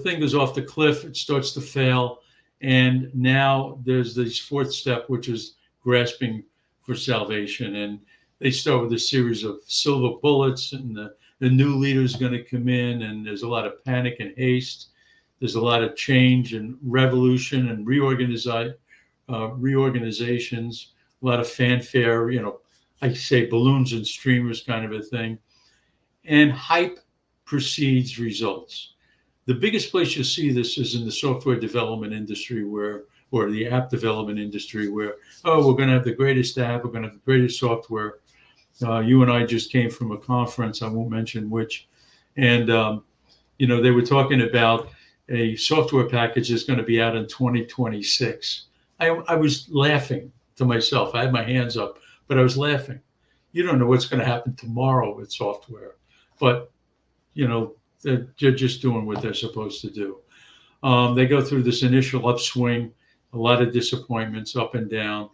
thing goes off the cliff, it starts to fail, and now there's this fourth step, which is grasping for salvation. And they start with a series of silver bullets, and the new leader is going to come in, and there's a lot of panic and haste. There's a lot of change and revolution and reorganizations, a lot of fanfare, I say balloons and streamers kind of a thing. And hype precedes results. The biggest place you'll see this is in the software development industry or the app development industry where, we're going to have the greatest app, we're going to have the greatest software. You and I just came from a conference, I won't mention which, and they were talking about a software package that's going to be out in 2026. I was laughing to myself. I had my hands up, but I was laughing. You don't know what's going to happen tomorrow with software, but they're just doing what they're supposed to do. They go through this initial upswing, a lot of disappointments up and down.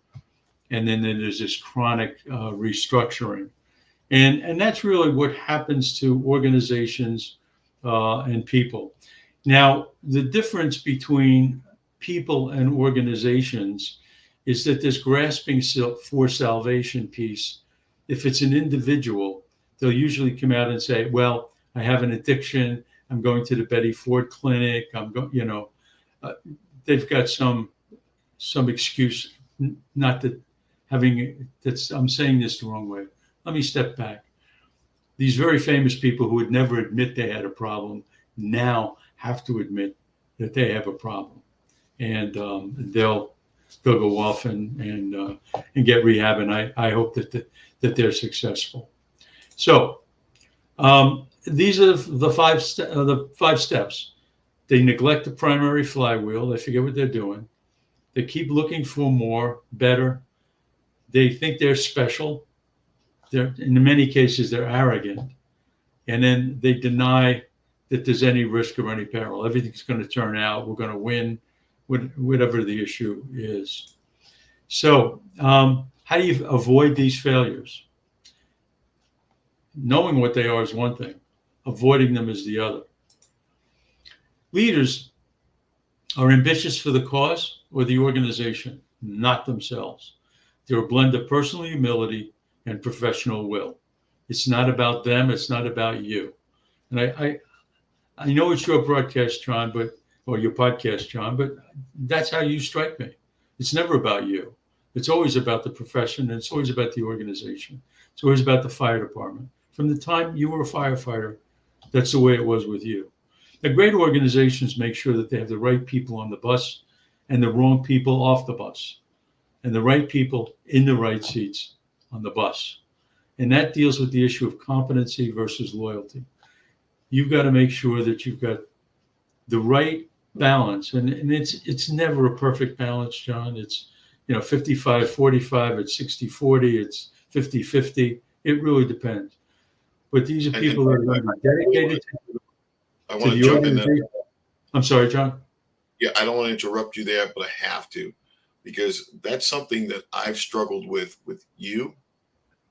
And then there's this chronic restructuring. And that's really what happens to organizations and people. Now, the difference between people and organizations is that this grasping for salvation piece, if it's an individual, they'll usually come out and say, well, I have an addiction. I'm going to the Betty Ford Clinic. I'm going, they've got some excuse, not that I'm saying this the wrong way. Let me step back. These very famous people who would never admit they had a problem now have to admit that they have a problem, and they'll go off and get rehab. And I hope that they're successful. So these are the five steps. They neglect the primary flywheel. They forget what they're doing. They keep looking for more, better. They think they're special. In many cases, they're arrogant. And then they deny that there's any risk or any peril. Everything's going to turn out. We're going to win, whatever the issue is. So how do you avoid these failures? Knowing what they are is one thing. Avoiding them is the other. Leaders are ambitious for the cause or the organization, not themselves. They're a blend of personal humility and professional will. It's not about them. It's not about you. And I know it's your broadcast, John, or your podcast, John, but that's how you strike me. It's never about you. It's always about the profession, and it's always about the organization. It's always about the fire department. From the time you were a firefighter, that's the way it was with you. Now, great organizations make sure that they have the right people on the bus and the wrong people off the bus, and the right people in the right seats on the bus. And that deals with the issue of competency versus loyalty. You've got to make sure that you've got the right balance. And it's never a perfect balance, John. It's 55-45, it's 60-40, it's 50-50. It really depends. But these are people that are going to be dedicated to the organization. I'm sorry, John. Yeah, I don't want to interrupt you there, but I have to, because that's something that I've struggled with you,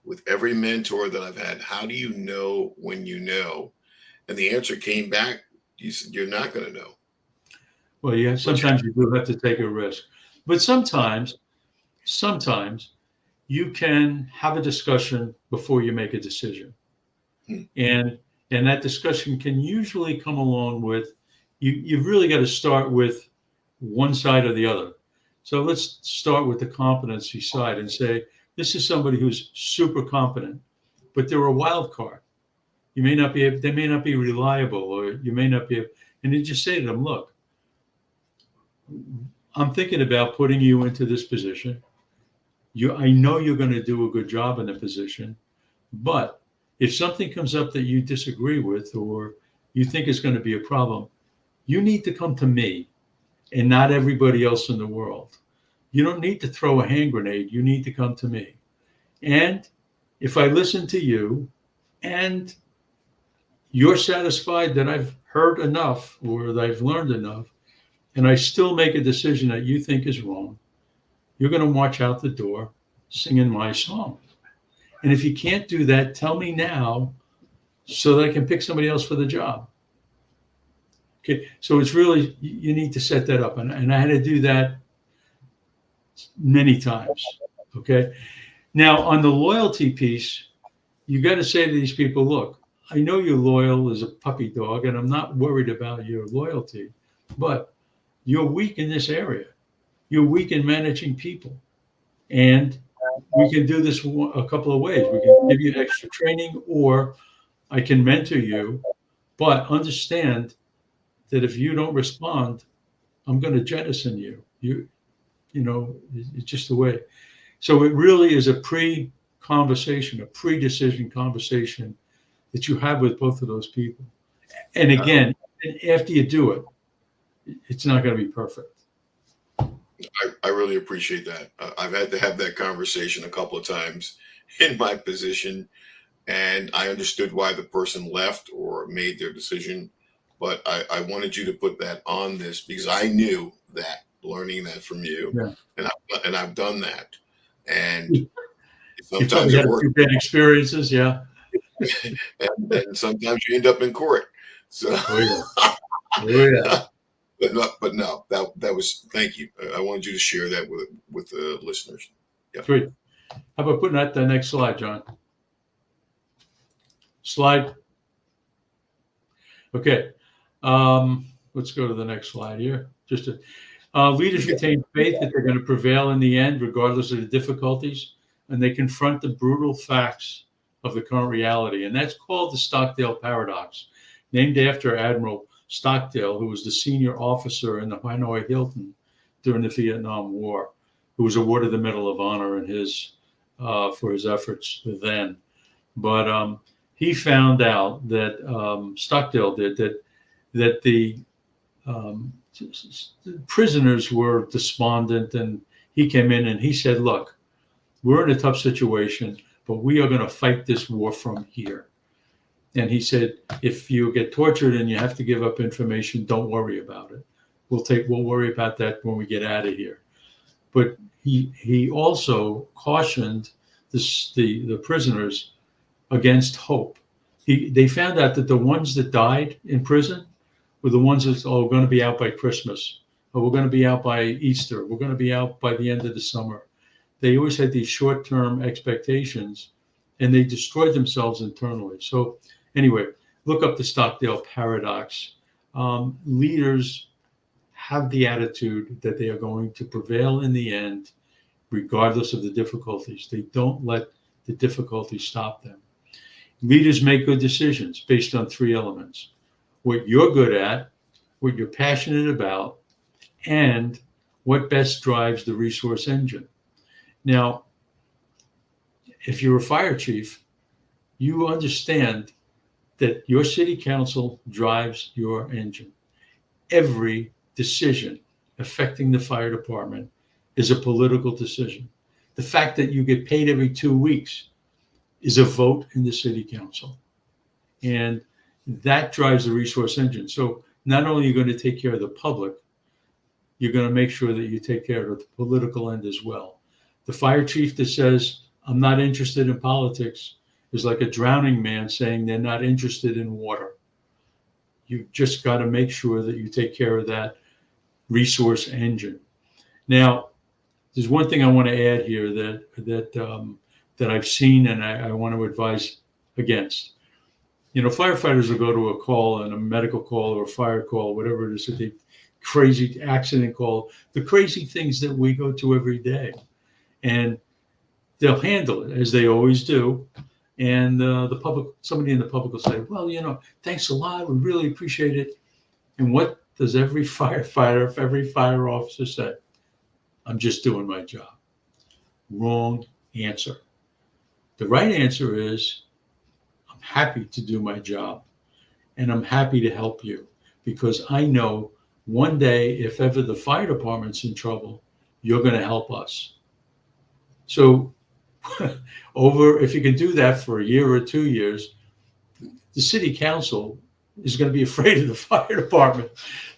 with every mentor that I've had. How do you know when you know? And the answer came back, you said you're not going to know. Well, yeah, sometimes you do have to take a risk. But sometimes you can have a discussion before you make a decision. And that discussion can usually come along with, you've really got to start with one side or the other. So let's start with the competency side and say, this is somebody who's super competent, but they're a wild card. They may not be reliable, or you may not be, and you just say to them, look, I'm thinking about putting you into this position. I know you're going to do a good job in the position, but if something comes up that you disagree with, or you think is going to be a problem, you need to come to me and not everybody else in the world. You don't need to throw a hand grenade. You need to come to me. And if I listen to you and you're satisfied that I've heard enough or that I've learned enough, and I still make a decision that you think is wrong, you're going to march out the door singing my song. And if you can't do that, tell me now so that I can pick somebody else for the job. Okay, so it's really, you need to set that up. And I had to do that many times, okay? Now, on the loyalty piece, you got to say to these people, look, I know you're loyal as a puppy dog, and I'm not worried about your loyalty, but you're weak in this area. You're weak in managing people. And we can do this a couple of ways. We can give you extra training, or I can mentor you, but understand that if you don't respond, I'm going to jettison you. It's just the way. So it really is a pre-conversation, a pre-decision conversation that you have with both of those people. And again, after you do it, it's not going to be perfect. I really appreciate that. I've had to have that conversation a couple of times in my position, and I understood why the person left or made their decision. But I wanted you to put that on this because I knew that learning that from you, Yeah. and I've done that, and You sometimes probably it had a works, few bad experiences. Yeah. and sometimes you end up in court. So, Oh, yeah. Oh, yeah. but no, that was, thank you. I wanted you to share that with the listeners. Yeah. Sweet. How about putting that the next slide, John? Slide. Okay. Let's go to the next slide here. Leaders retain faith that they're going to prevail in the end, regardless of the difficulties, and they confront the brutal facts of the current reality. And that's called the Stockdale paradox, named after Admiral Stockdale, who was the senior officer in the Hanoi Hilton during the Vietnam War, who was awarded the Medal of Honor for his efforts then. But he found out that Stockdale did that the prisoners were despondent, and he came in and he said, "Look, we're in a tough situation, but we are going to fight this war from here." And he said, "If you get tortured and you have to give up information, don't worry about it. We'll worry about that when we get out of here." But he also cautioned the prisoners against hope. They found out that the ones that died in prison were the ones that are going to be out by Christmas, or we're going to be out by Easter, we're going to be out by the end of the summer. They always had these short-term expectations, and they destroyed themselves internally. So anyway, look up the Stockdale paradox. Leaders have the attitude that they are going to prevail in the end, regardless of the difficulties. They don't let the difficulties stop them. Leaders make good decisions based on three elements: what you're good at, what you're passionate about, and what best drives the resource engine. Now, if you're a fire chief, you understand that your city council drives your engine. Every decision affecting the fire department is a political decision. The fact that you get paid every 2 weeks is a vote in the city council. And that drives the resource engine. So not only are you going to take care of the public, you're going to make sure that you take care of the political end as well. The fire chief that says, "I'm not interested in politics," is like a drowning man saying they're not interested in water. You've just got to make sure that you take care of that resource engine. Now, there's one thing I want to add here that I've seen, and I want to advise against. Firefighters will go to a call, and a medical call or a fire call, whatever it is, the crazy accident call, the crazy things that we go to every day. And they'll handle it as they always do. And somebody in the public will say, "Well, thanks a lot. We really appreciate it." And what does every firefighter, every fire officer say? "I'm just doing my job." Wrong answer. The right answer is, "I'm happy to do my job, and I'm happy to help you, because I know one day, if ever the fire department's in trouble, you're going to help us." So if you can do that for a year or 2 years, the city council is going to be afraid of the fire department.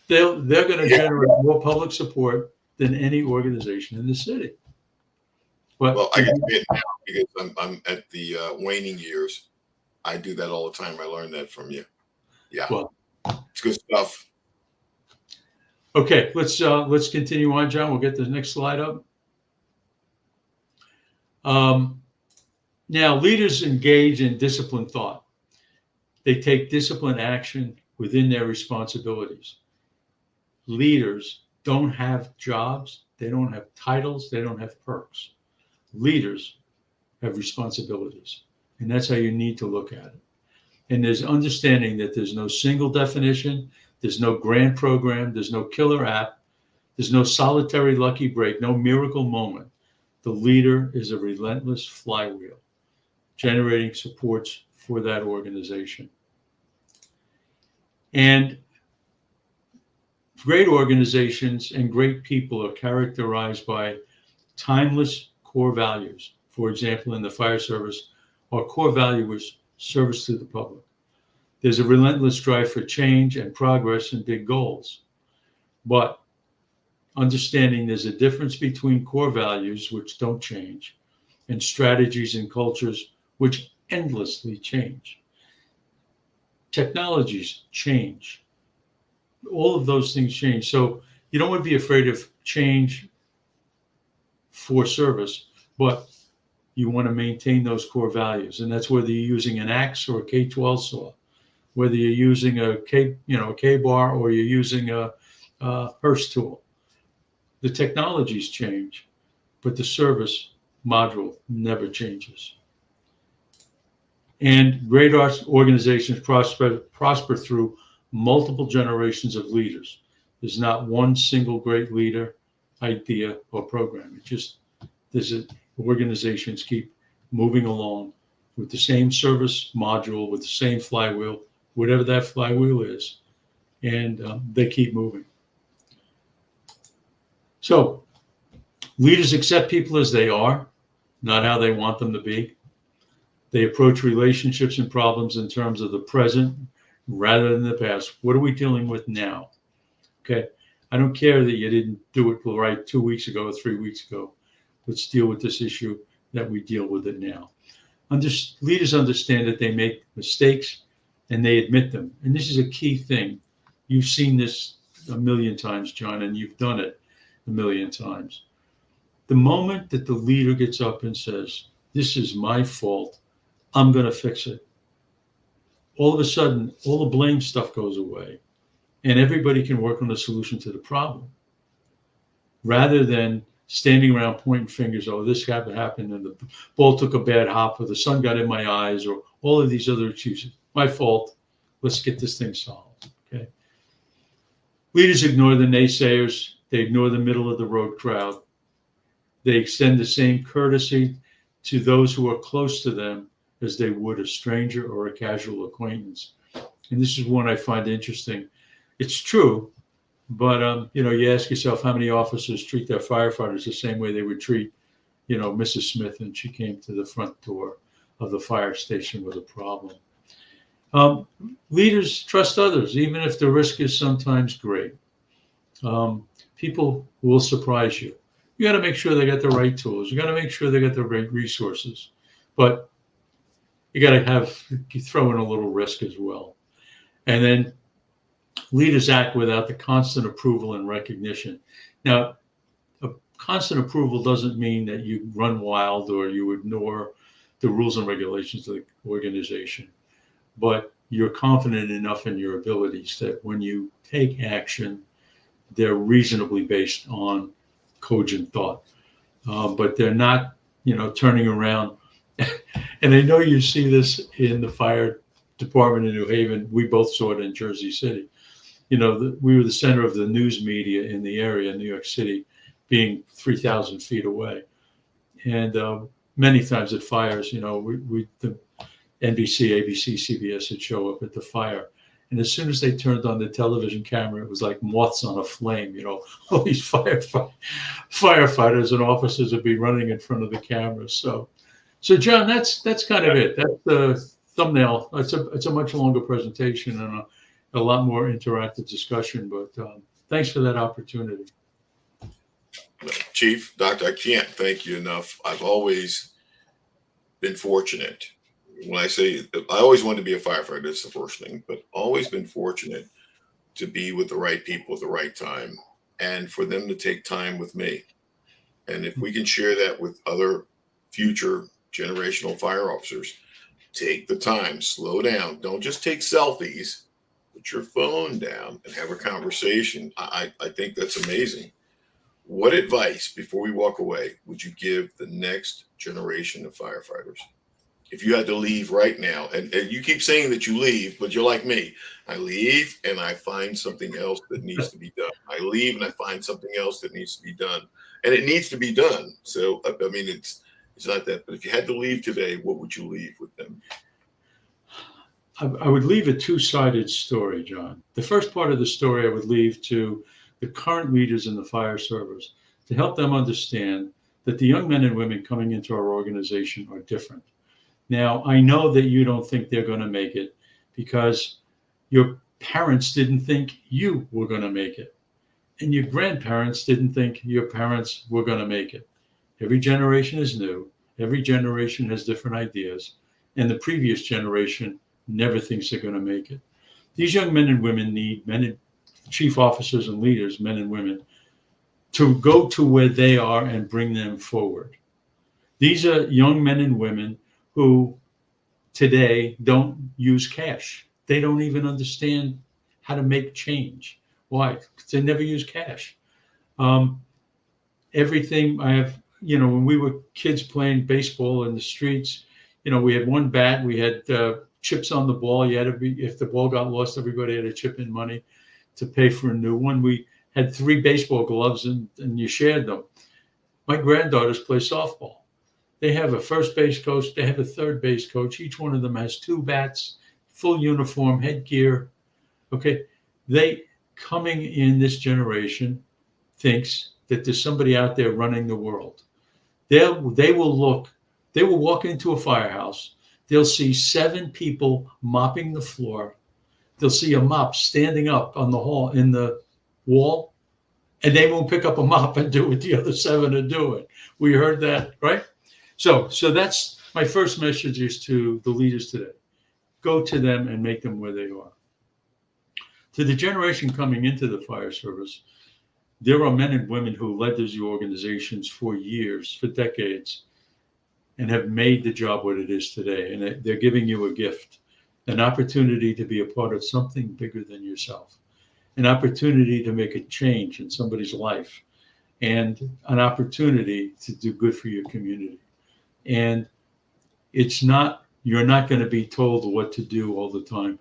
They're going to generate more public support than any organization in the city. Well, I get to it now because I'm at the waning years. I do that all the time. I learned that from you. Yeah, Well, it's good stuff. Okay, let's continue on, John. We'll get the next slide up. Now, leaders engage in disciplined thought. They take disciplined action within their responsibilities. Leaders don't have jobs. They don't have titles. They don't have perks. Leaders have responsibilities, and that's how you need to look at it. And there's understanding that there's no single definition, there's no grand program, there's no killer app, there's no solitary lucky break, no miracle moment. The leader is a relentless flywheel, generating supports for that organization. And great organizations and great people are characterized by timeless core values. For example, in the fire service, our core value is service to the public. There's a relentless drive for change and progress and big goals. But understanding there's a difference between core values, which don't change, and strategies and cultures, which endlessly change. Technologies change. All of those things change. So you don't want to be afraid of change for service, but you want to maintain those core values. And that's whether you're using an axe or a K-12 saw, whether you're using a K-bar or you're using a Hearst tool. The technologies change, but the service module never changes. And great organizations prosper through multiple generations of leaders. There's not one single great leader, idea, or program. It just, organizations keep moving along with the same service module, with the same flywheel, whatever that flywheel is, and they keep moving. So leaders accept people as they are, not how they want them to be. They approach relationships and problems in terms of the present rather than the past. What are we dealing with now? Okay. I don't care that you didn't do it right 2 weeks ago or 3 weeks ago. Let's deal with this issue that we deal with it now. Leaders understand that they make mistakes and they admit them. And this is a key thing. You've seen this a million times, John, and you've done it a million times. The moment that the leader gets up and says, this is my fault, I'm going to fix it, all of a sudden, all the blame stuff goes away and everybody can work on a solution to the problem rather than standing around pointing fingers. Oh, this happened and the ball took a bad hop or the sun got in my eyes or all of these other excuses. My fault. Let's get this thing solved. Okay. Leaders ignore the naysayers. They ignore the middle of the road crowd. They extend the same courtesy to those who are close to them as they would a stranger or a casual acquaintance. And this is one I find interesting. It's true, but you ask yourself how many officers treat their firefighters the same way they would treat, Mrs. Smith when she came to the front door of the fire station with a problem. Leaders trust others, even if the risk is sometimes great. People will surprise you. You got to make sure they got the right tools. You got to make sure they got the right resources, but you got to throw in a little risk as well. And then leaders act without the constant approval and recognition. Now, a constant approval doesn't mean that you run wild or you ignore the rules and regulations of the organization, but you're confident enough in your abilities that when you take action, they're reasonably based on cogent thought, but they're not, turning around. And I know you see this in the fire department in New Haven. We both saw it in Jersey City. We were the center of the news media in the area, New York City, being 3,000 feet away. And many times at fires, the NBC, ABC, CBS would show up at the fire. And as soon as they turned on the television camera, it was like moths on a flame. All these firefighters and officers would be running in front of the camera. So John, that's kind of it. That's the thumbnail. It's a much longer presentation and a lot more interactive discussion. But thanks for that opportunity. Chief, Doctor, I can't thank you enough. I've always been fortunate. When I say I always wanted to be a firefighter, that's the first thing, but always been fortunate to be with the right people at the right time and for them to take time with me. And if we can share that with other future generational fire officers, take the time, slow down. Don't just take selfies, put your phone down and have a conversation. I think that's amazing. What advice, before we walk away, would you give the next generation of firefighters? If you had to leave right now, and you keep saying that you leave, but you're like me. I leave and I find something else that needs to be done. I leave and I find something else that needs to be done. And it needs to be done. So, I mean, it's not that. But if you had to leave today, what would you leave with them? I would leave a two-sided story, John. The first part of the story I would leave to the current leaders in the fire service to help them understand that the young men and women coming into our organization are different. Now, I know that you don't think they're going to make it because your parents didn't think you were going to make it. And your grandparents didn't think your parents were going to make it. Every generation is new. Every generation has different ideas. And the previous generation never thinks they're going to make it. These young men and women need men and chief officers and leaders, men and women, to go to where they are and bring them forward. These are young men and women who today don't use cash. They don't even understand how to make change. Why? Because they never use cash. Um, Everything I have, when we were kids playing baseball in the streets, we had one bat, we had chips on the ball. You had to be, if the ball got lost, everybody had to chip in money to pay for a new one. We had 3 baseball gloves and you shared them. My granddaughters play softball. They have a first base coach, they have a third base coach. Each one of them has 2 bats, full uniform, headgear. Okay. They coming in this generation thinks that there's somebody out there running the world. They will walk into a firehouse. They'll see 7 people mopping the floor. They'll see a mop standing up on in the wall, and they won't pick up a mop and do what the other 7 are doing. We heard that, right? So that's my first message is to the leaders today. Go to them and make them where they are. To the generation coming into the fire service, there are men and women who led these organizations for years, for decades, and have made the job what it is today. And they're giving you a gift, an opportunity to be a part of something bigger than yourself, an opportunity to make a change in somebody's life, and an opportunity to do good for your community. And you're not going to be told what to do all the time.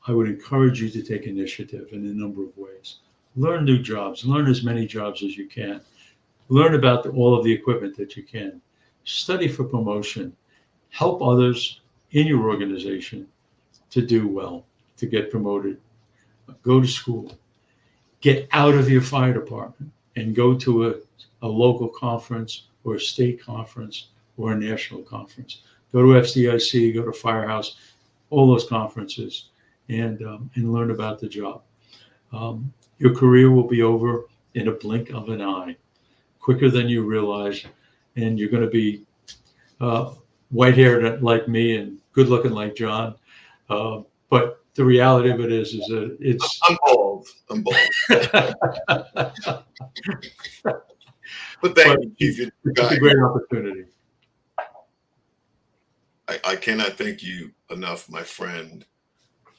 I would encourage you to take initiative in a number of ways. Learn new jobs, learn as many jobs as you can. Learn about all of the equipment that you can. Study for promotion. Help others in your organization to do well, to get promoted. Go to school. Get out of your fire department and go to a local conference or a state conference or a national conference. Go to FDIC, go to Firehouse, all those conferences, and learn about the job. Your career will be over in a blink of an eye, quicker than you realize, and you're going to be white-haired like me and good-looking like John. But the reality of it is that it's. I'm bald. But thank you, Chief. It's a great opportunity. I cannot thank you enough, my friend.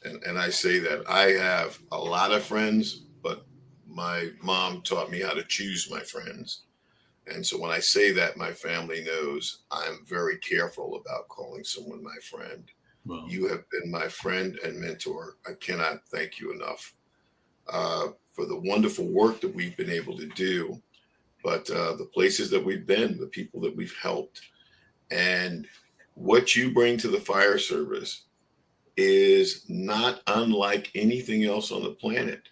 And I say that I have a lot of friends, but my mom taught me how to choose my friends. And so when I say that, my family knows I'm very careful about calling someone my friend. Wow. You have been my friend and mentor. I cannot thank you enough for the wonderful work that we've been able to do, but the places that we've been, the people that we've helped, and what you bring to the fire service is not unlike anything else on the planet.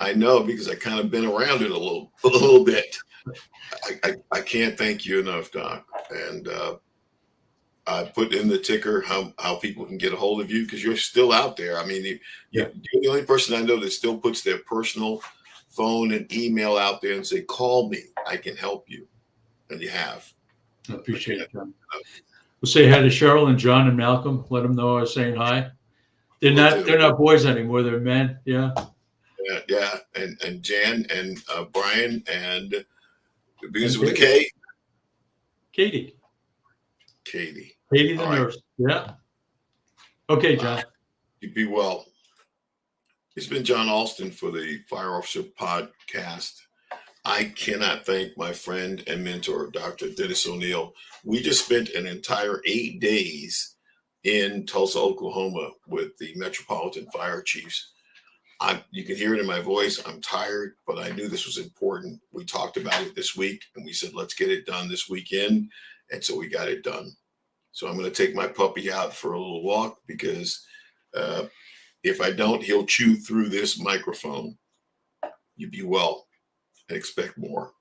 I know because I kind of been around it a little bit. I can't thank you enough, Doc. And I put in the ticker how people can get a hold of you because you're still out there. I mean, you're the only person I know that still puts their personal phone and email out there and say, call me, I can help you. And you have. I appreciate it, John. We'll say hi to Cheryl and John and Malcolm. Let them know I was saying hi. They're not boys anymore. They're men. Yeah. Yeah. And Jan and Brian and it begins with a K. Katie the nurse. Yeah. Okay, John. You be well. It's been John Alston for the Fire Officer Podcast. I cannot thank my friend and mentor, Dr. Denis Onieal. We just spent an entire 8 days in Tulsa, Oklahoma with the Metropolitan Fire Chiefs. You can hear it in my voice. I'm tired, but I knew this was important. We talked about it this week and we said, let's get it done this weekend. And so we got it done. So I'm going to take my puppy out for a little walk because if I don't, he'll chew through this microphone. You be well and expect more.